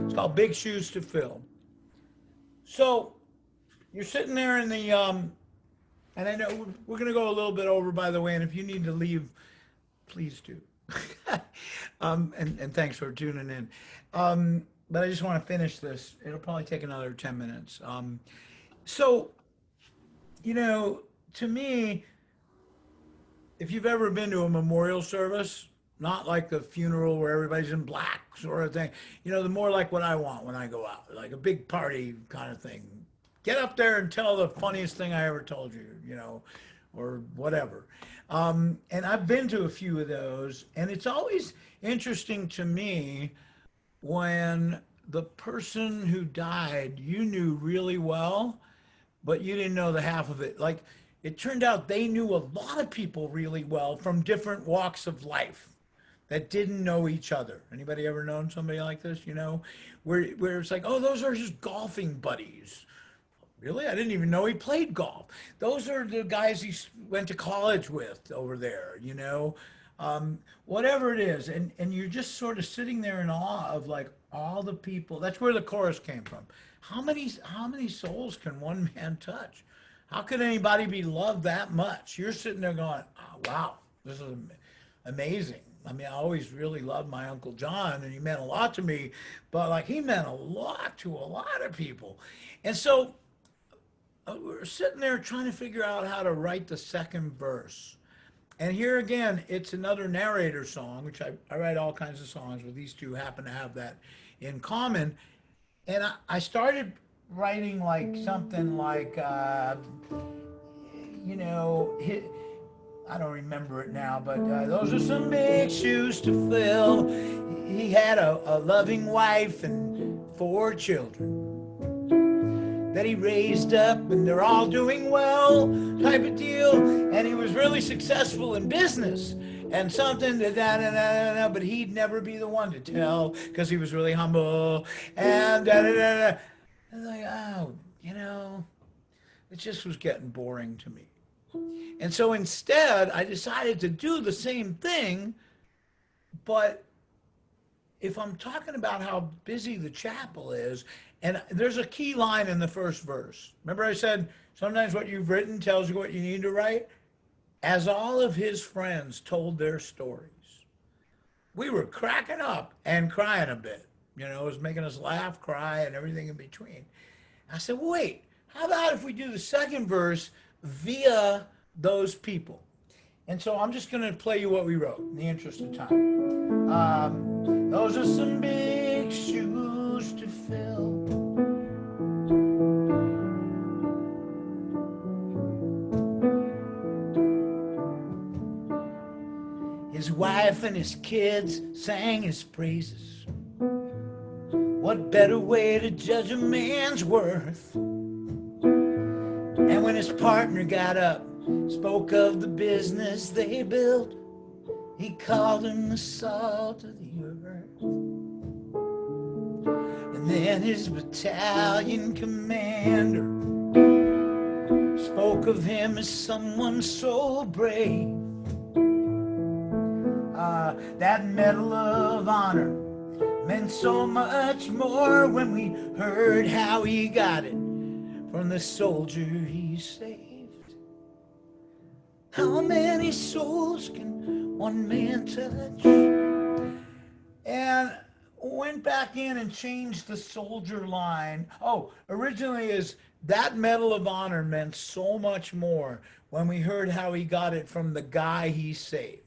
It's called Big Shoes to Fill. So you're sitting there in the and I know we're going to go a little bit over, by the way, and if you need to leave, please do. And thanks for tuning in. But I just want to finish this. It'll probably take another 10 minutes. So, you know, to me, if you've ever been to a memorial service, not like the funeral where everybody's in black sort of thing, you know, the more like what I want when I go out, like a big party kind of thing. Get up there and tell the funniest thing I ever told you, you know, or whatever. And I've been to a few of those, and it's always interesting to me when the person who died you knew really well, but you didn't know the half of it. Like, it turned out they knew a lot of people really well from different walks of life that didn't know each other. Anybody ever known somebody like this, you know, where it's like, oh, those are his golfing buddies. Really? I didn't even know he played golf. Those are the guys he went to college with over there, you know, whatever it is. And you're just sort of sitting there in awe of like all the people. That's where the chorus came from. How many souls can one man touch? How could anybody be loved that much? You're sitting there going, oh, wow, this is amazing. I mean, I always really loved my Uncle John, and he meant a lot to me, but like he meant a lot to a lot of people. And so we're sitting there trying to figure out how to write the second verse. And here again, it's another narrator song, which I write all kinds of songs, but these two happen to have that in common. And I started writing like something like, you know, I don't remember it now, but those are some big shoes to fill. He had a loving wife and 4 children that he raised up, and they're all doing well, type of deal. And he was really successful in business and something but he'd never be the one to tell because he was really humble and I was like, oh, you know, it just was getting boring to me. And so instead, I decided to do the same thing, but if I'm talking about how busy the chapel is, and there's a key line in the first verse. Remember I said sometimes what you've written tells you what you need to write? As all of his friends told their stories. We were cracking up and crying a bit. You know, it was making us laugh, cry, and everything in between. I said, well, wait, how about if we do the second verse via those people? And so I'm just going to play you what we wrote in the interest of time. Those are some big shoes to fill. His wife and his kids sang his praises. What better way to judge a man's worth? And when his partner got up, spoke of the business they built, he called him the salt of the earth. And then his battalion commander spoke of him as someone so brave. That Medal of Honor meant so much more when we heard how he got it from the soldier he saved. How many souls can one man touch? And went back in and changed the soldier line. Oh, originally is that Medal of Honor meant so much more when we heard how he got it from the guy he saved.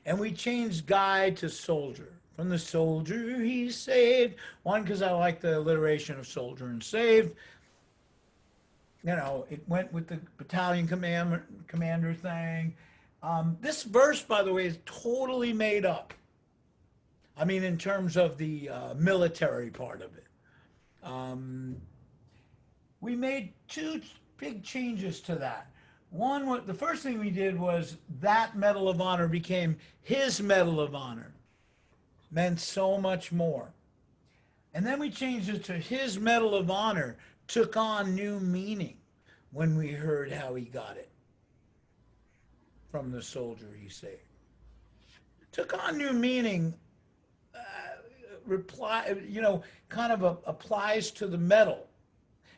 And we changed guy to soldier. From the soldier he saved. One, because I like the alliteration of soldier and saved. You know, it went with the battalion commander thing. This verse, by the way, is totally made up. I mean, in terms of the military part of it. Um, we made two big changes to that. One, the first thing we did was that Medal of Honor became his Medal of Honor. Meant so much more. And then we changed it to his Medal of Honor, took on new meaning when we heard how he got it from the soldier he saved. Took on new meaning, kind of applies to the medal,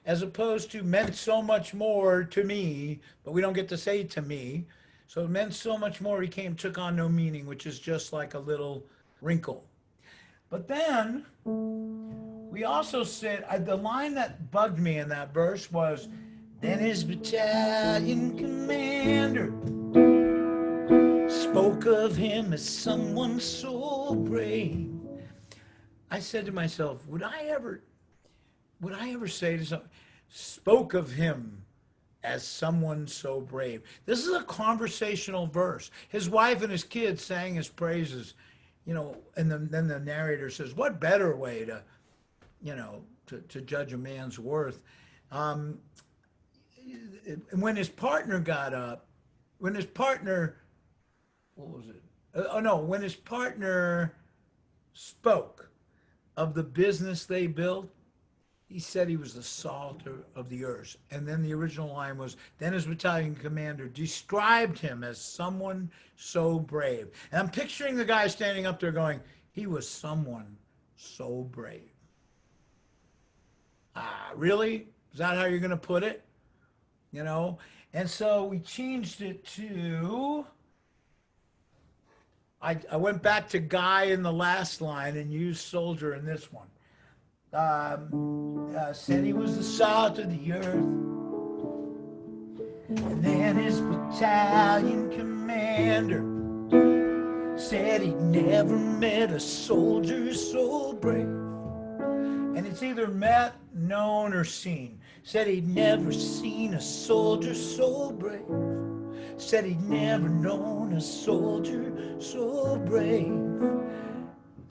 as opposed to meant so much more to me, but we don't get to say to me. So it meant so much more took on no meaning, which is just like a little wrinkle. But then we also said, the line that bugged me in that verse was, then his battalion commander spoke of him as someone so brave. I said to myself, would I ever say to someone, spoke of him as someone so brave? This is a conversational verse. His wife and his kids sang his praises, and then the narrator says, what better way to judge a man's worth? And when his partner got up, when his partner spoke of the business they built, he said he was the salt of the earth. And then the original line was, then his battalion commander described him as someone so brave. And I'm picturing the guy standing up there going, he was someone so brave. Really? Is that how you're going to put it? And so we changed it to, I went back to guy in the last line and used soldier in this one. Said he was the salt of the earth. And then his battalion commander said he'd never met a soldier so brave. And it's either met, known, or seen. Said he'd never seen a soldier so brave. Said he'd never known a soldier so brave.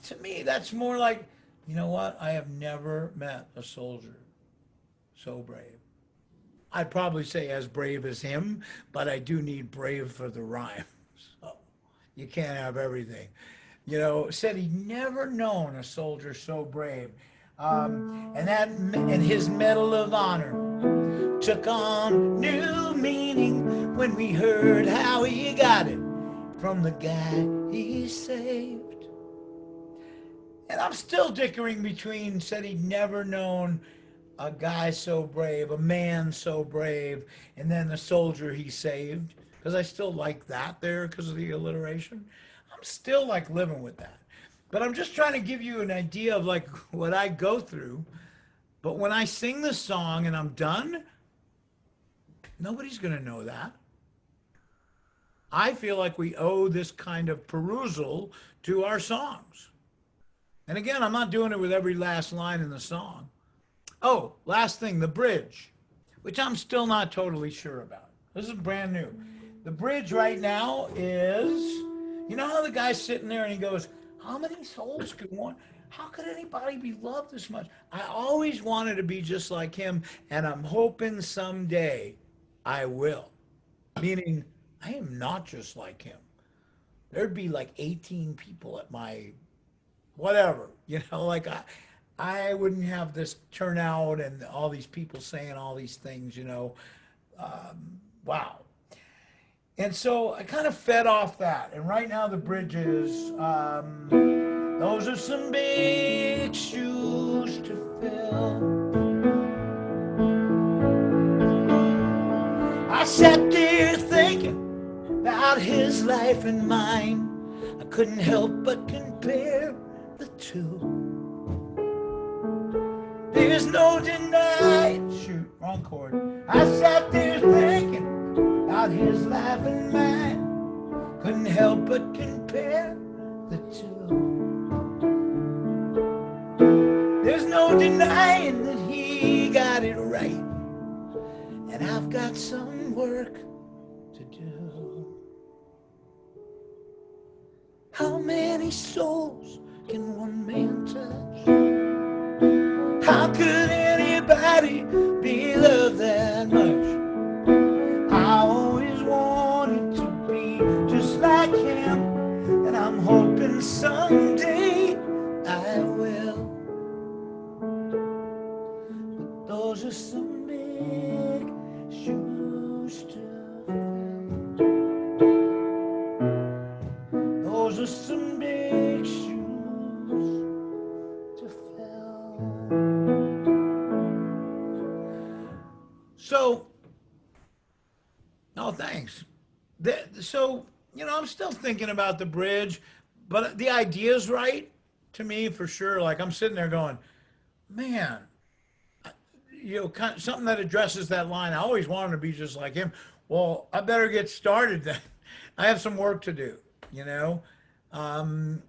To me, that's more like, you know what? I have never met a soldier so brave. I'd probably say as brave as him, but I do need brave for the rhyme. So you can't have everything. Said he'd never known a soldier so brave. And his Medal of Honor took on new meaning when we heard how he got it from the guy he saved. And I'm still dickering between said he'd never known a guy so brave, a man so brave, and then the soldier he saved, because I still like that there because of the alliteration. I'm still like living with that. But I'm just trying to give you an idea of like what I go through. But when I sing this song and I'm done, nobody's going to know that. I feel like we owe this kind of perusal to our songs. And again, I'm not doing it with every last line in the song. Oh, last thing, the bridge, which I'm still not totally sure about. This is brand new. The bridge right now is, how the guy's sitting there and he goes, how many souls could one, how could anybody be loved this much? I always wanted to be just like him, and I'm hoping someday I will. Meaning, I am not just like him. There'd be like 18 people at my whatever, I wouldn't have this turnout and all these people saying all these things, wow. And so I kind of fed off that. And right now the bridge is, those are some big shoes to fill. I sat there thinking about his life and mine. I couldn't help but compare the two. There's no denying, shoot, wrong chord. I sat there thinking about his life and mine. Couldn't help but compare compare the two. There's no denying that he got it right, and I've got some work to do. How many souls can one man touch? How could anybody be loved that much? I always wanted to be just like him, and I'm hoping someday I will. But those are some big shoes to fill. Those are some big shoes to fill. So, oh, thanks. So, I'm still thinking about the bridge, but the idea's right to me for sure. Like I'm sitting there going, man, kind of something that addresses that line. I always wanted to be just like him. Well, I better get started then. I have some work to do, you know? And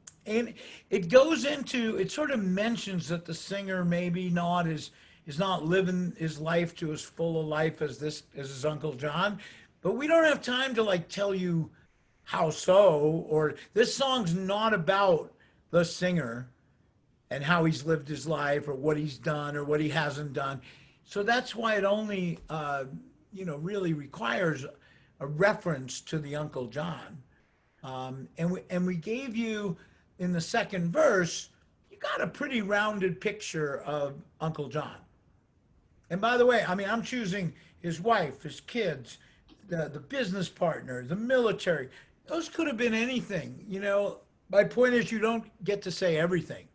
it goes into, it sort of mentions that the singer maybe not is not living his life to as full a life as his Uncle John. But we don't have time to like tell you how so, or this song's not about the singer and how he's lived his life or what he's done or what he hasn't done. So that's why it only, really requires a reference to the Uncle John. And we gave you in the second verse, you got a pretty rounded picture of Uncle John. And by the way, I mean, I'm choosing his wife, his kids, the business partner, the military. Those could have been anything. My point is you don't get to say everything.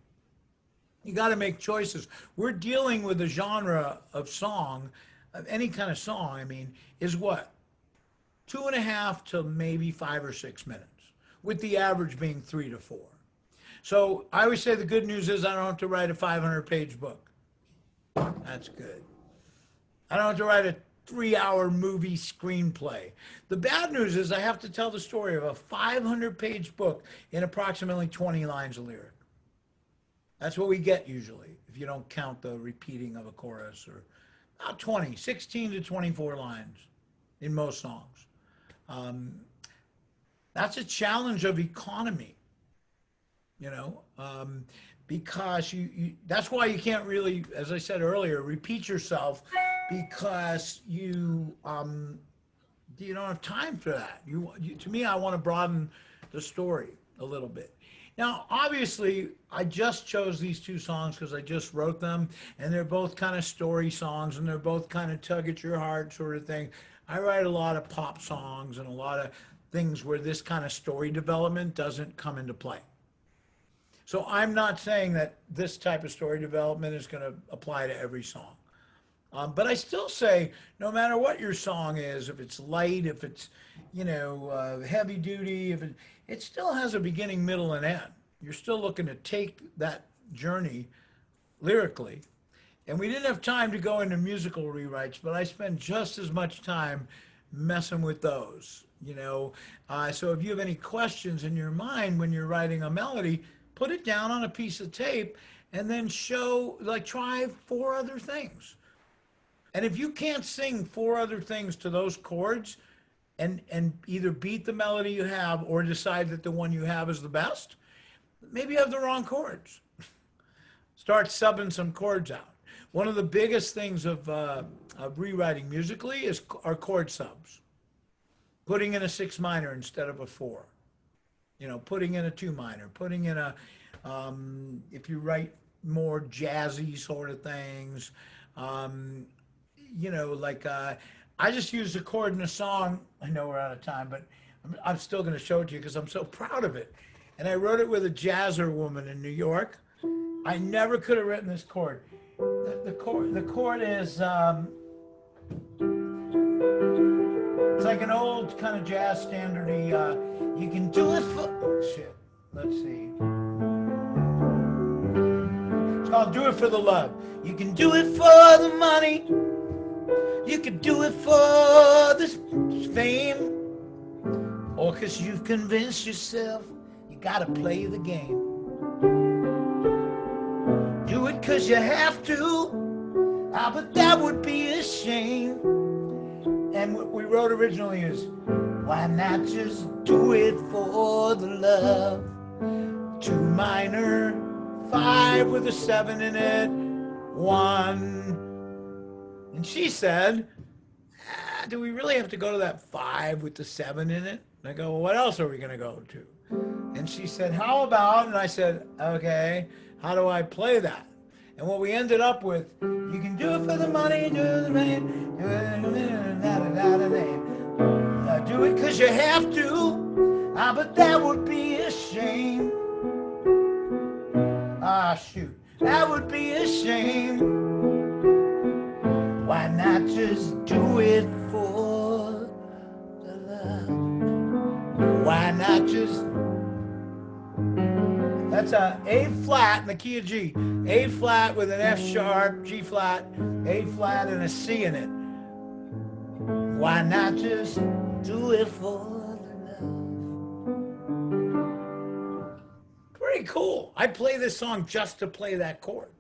You got to make choices. We're dealing with a genre of song, of any kind of song, I mean, is what? 2.5 to maybe 5 or 6 minutes, with the average being 3 to 4. So I always say the good news is I don't have to write a 500-page book. That's good. I don't have to write a 3-hour movie screenplay. The bad news is I have to tell the story of a 500-page book in approximately 20 lines of lyric. That's what we get usually, if you don't count the repeating of a chorus, or about 20, 16 to 24 lines in most songs. That's a challenge of economy, because that's why you can't really, as I said earlier, repeat yourself, because you don't have time for that. To me, I want to broaden the story a little bit. Now, obviously, I just chose these two songs because I just wrote them, and they're both kind of story songs, and they're both kind of tug at your heart sort of thing. I write a lot of pop songs and a lot of things where this kind of story development doesn't come into play. So I'm not saying that this type of story development is going to apply to every song. But I still say, no matter what your song is, if it's light, if it's, heavy duty, if it still has a beginning, middle, and end. You're still looking to take that journey lyrically. And we didn't have time to go into musical rewrites, but I spent just as much time messing with those, So if you have any questions in your mind when you're writing a melody, put it down on a piece of tape and then try 4 other things. And if you can't sing 4 other things to those chords and either beat the melody you have or decide that the one you have is the best, maybe you have the wrong chords. Start subbing some chords out. One of the biggest things of rewriting musically are chord subs. Putting in a 6 minor instead of a 4. Putting in a 2 minor, putting in if you write more jazzy sort of things, I just used a chord in a song. I know we're out of time, but I'm still going to show it to you because I'm so proud of it. And I wrote it with a jazzer woman in New York. I never could have written this chord. The chord is, it's like an old kind of jazz standardy. You can do it for, shit, let's see. It's called Do It For The Love. You can do it for the money. You could do it for this fame, or because you've convinced yourself gotta play the game. Do it 'cause you have to. Ah, but that would be a shame. And what we wrote originally is, why not just do it for the love? 2 minor, 5 with a 7 in it, 1. And she said, do we really have to go to that 5 with the 7 in it? And I go, well, what else are we going to go to? And she said, how about, and I said, okay, how do I play that? And what we ended up with, you can do it for the money, do it for the rain, do it 'cause you have to. Ah, but that would be a shame. Ah, shoot, that would be a shame. Why not just do it for the love? Why not just... That's A flat in the key of G. A flat with an F sharp, G flat, A flat and a C in it. Why not just do it for the love? Pretty cool. I play this song just to play that chord.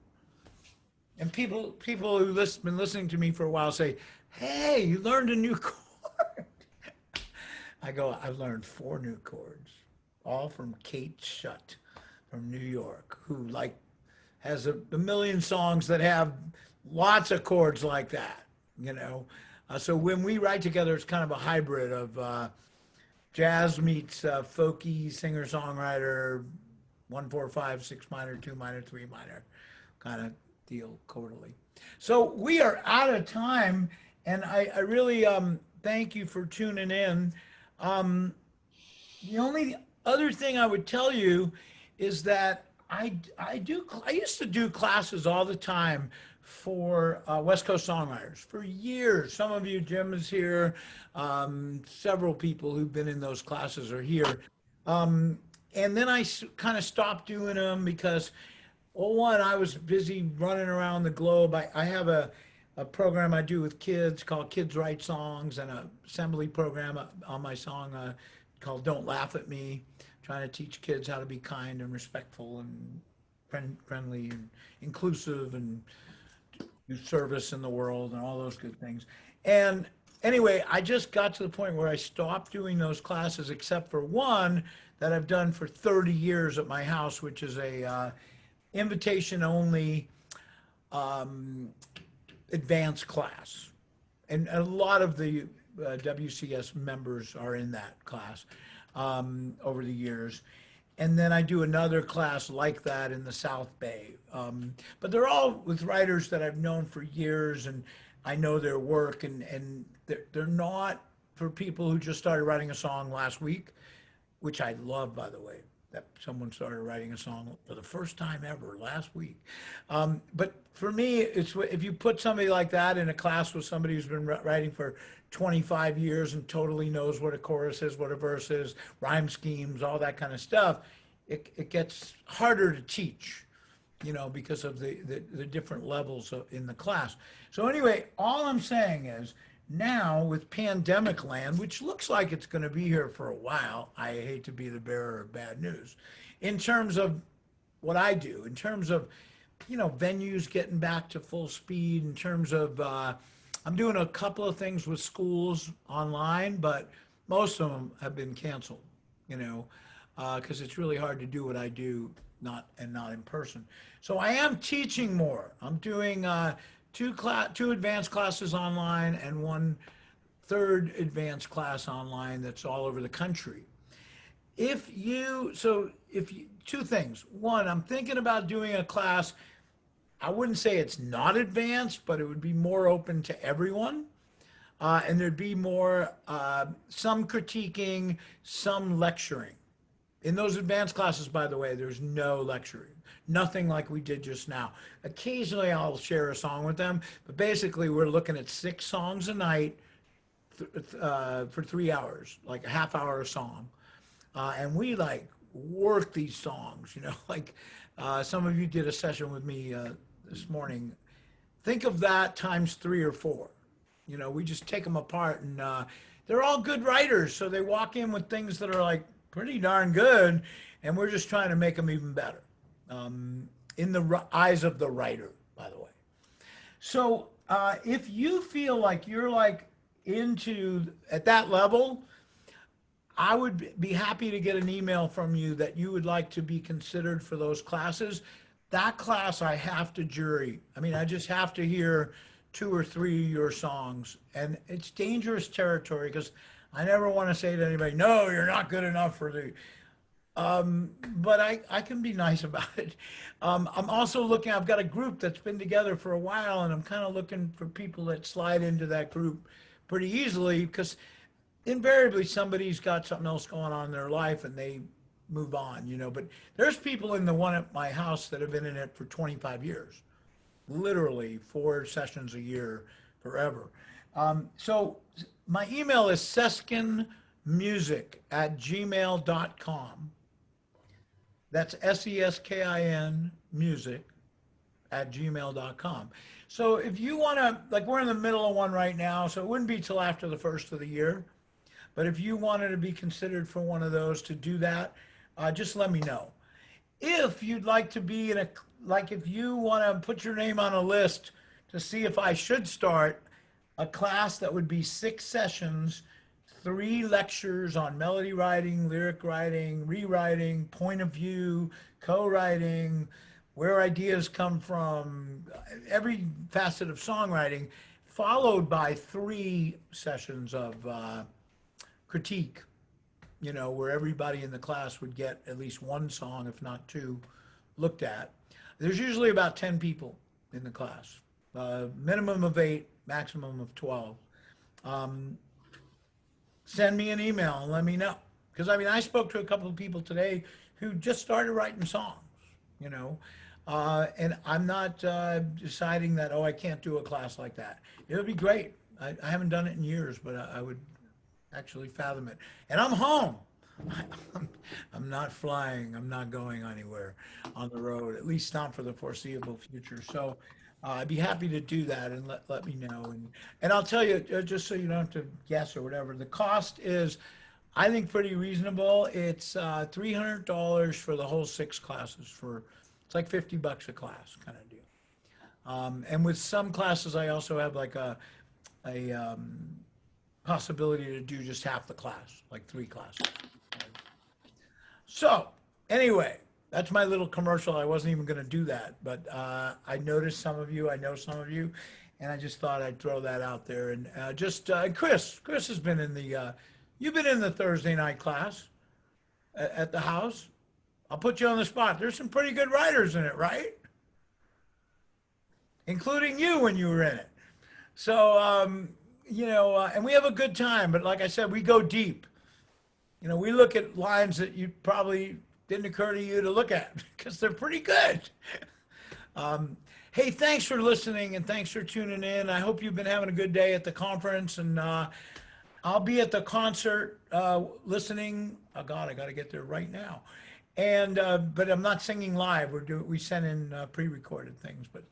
And people who been listening to me for a while say, hey, you learned a new chord. I go, I've learned 4 new chords, all from Kate Shutt from New York, who has a million songs that have lots of chords like that, you know. So when we write together, it's kind of a hybrid of jazz meets folky singer-songwriter, 1, 4, 5, 6 minor, 2 minor, 3 minor kind of deal quarterly. So we are out of time, and I really thank you for tuning in. The only other thing I would tell you is that I used to do classes all the time for West Coast songwriters for years. Some of you, Jim is here. Several people who've been in those classes are here. And then I kind of stopped doing them because, well, one, I was busy running around the globe. I have a program I do with kids called Kids Write Songs, and an assembly program on my song called Don't Laugh at Me, trying to teach kids how to be kind and respectful and friendly and inclusive and do service in the world and all those good things. And anyway, I just got to the point where I stopped doing those classes, except for one that I've done for 30 years at my house, which is a invitation only advanced class. And a lot of the WCS members are in that class over the years. And then I do another class like that in the South Bay. But they're all with writers that I've known for years, and I know their work, and they're not for people who just started writing a song last week, which I love, by the way, that someone started writing a song for the first time ever last week. But for me, it's if you put somebody like that in a class with somebody who's been writing for 25 years and totally knows what a chorus is, what a verse is, rhyme schemes, all that kind of stuff, it gets harder to teach, you know, because of the different levels in the class. So anyway, all I'm saying is, now with pandemic land, which looks like it's going to be here for a while, I hate to be the bearer of bad news, in terms of what I do, in terms of, you know, venues getting back to full speed, in terms of, I'm doing a couple of things with schools online, but most of them have been canceled, you know, because it's really hard to do what I do not in person. So I am teaching more. I'm doing two advanced classes online and 1/3 advanced class online that's all over the country. If you, two things. One, I'm thinking about doing a class. I wouldn't say it's not advanced, but it would be more open to everyone. And there'd be more, some critiquing, some lecturing. In those advanced classes, by the way, there's no lecturing, nothing like we did just now. Occasionally I'll share a song with them, but basically we're looking at 6 songs a night for 3 hours, like a half hour a song. And we like work these songs, you know, like some of you did a session with me this morning. Think of that times 3 or 4. You know, we just take them apart, and they're all good writers. So they walk in with things that are like pretty darn good. and we're just trying to make them even better, in the eyes of the writer, by the way. So if you feel like you're like into at that level, I would be happy to get an email from you that you would like to be considered for those classes. That class I have to jury. I mean, I just have to hear two or three of your songs, and it's dangerous territory because I never want to say to anybody, no, you're not good enough for the, but I can be nice about it. I'm also looking, I've got a group that's been together for a while, and I'm kind of looking for people that slide into that group pretty easily because invariably somebody's got something else going on in their life and they move on, you know. But there's people in the one at my house that have been in it for 25 years, literally 4 sessions a year, forever. So my email is seskinmusic@gmail.com. That's SESKIN music@gmail.com. So if you want to, like, we're in the middle of one right now, so it wouldn't be till after the first of the year. But if you wanted to be considered for one of those to do that, just let me know. If you'd like to be in a, like, if you want to put your name on a list to see if I should start a class that would be 6 sessions, 3 lectures on melody writing, lyric writing, rewriting, point of view, co-writing, where ideas come from, every facet of songwriting, followed by 3 sessions of critique, you know, where everybody in the class would get at least one song, if not two, looked at. There's usually about 10 people in the class, minimum of 8, maximum of 12. Send me an email and let me know. Because I mean, I spoke to a couple of people today who just started writing songs, you know, and I'm not deciding that, oh, I can't do a class like that. It would be great. I haven't done it in years, but I would actually fathom it. And I'm home. I'm not flying. I'm not going anywhere on the road, at least not for the foreseeable future. So I'd be happy to do that, and let me know. And I'll tell you, just so you don't have to guess or whatever, the cost is, I think, pretty reasonable. It's $300 for the whole 6 classes. It's like $50 a class kind of deal. And with some classes, I also have like a possibility to do just half the class, like 3 classes. So anyway, that's my little commercial. I wasn't even going to do that, but I noticed some of you, I know some of you, and I just thought I'd throw that out there. And Chris has been in the, you've been in the Thursday night class at the house. I'll put you on the spot. There's some pretty good writers in it, right? Including you when you were in it. So, you know, and we have a good time, but like I said, we go deep. You know, we look at lines that you probably didn't occur to you to look at because they're pretty good. Hey, thanks for listening and thanks for tuning in. I hope you've been having a good day at the conference, and I'll be at the concert listening. Oh God, I got to get there right now. And but I'm not singing live. We send in pre-recorded things. But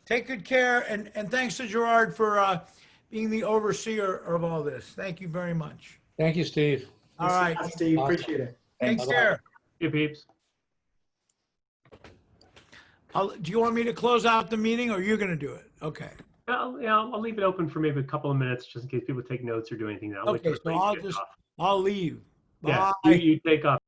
take good care, and thanks to Gerard for being the overseer of all this. Thank you very much. Thank you, Steve. All right. Steve, appreciate it. Take care. Hey, peeps. Do you want me to close out the meeting, or you're going to do it? Okay. I'll leave it open for maybe a couple of minutes just in case people take notes or do anything. Okay, so I'll leave. Yeah, Bye. you take off.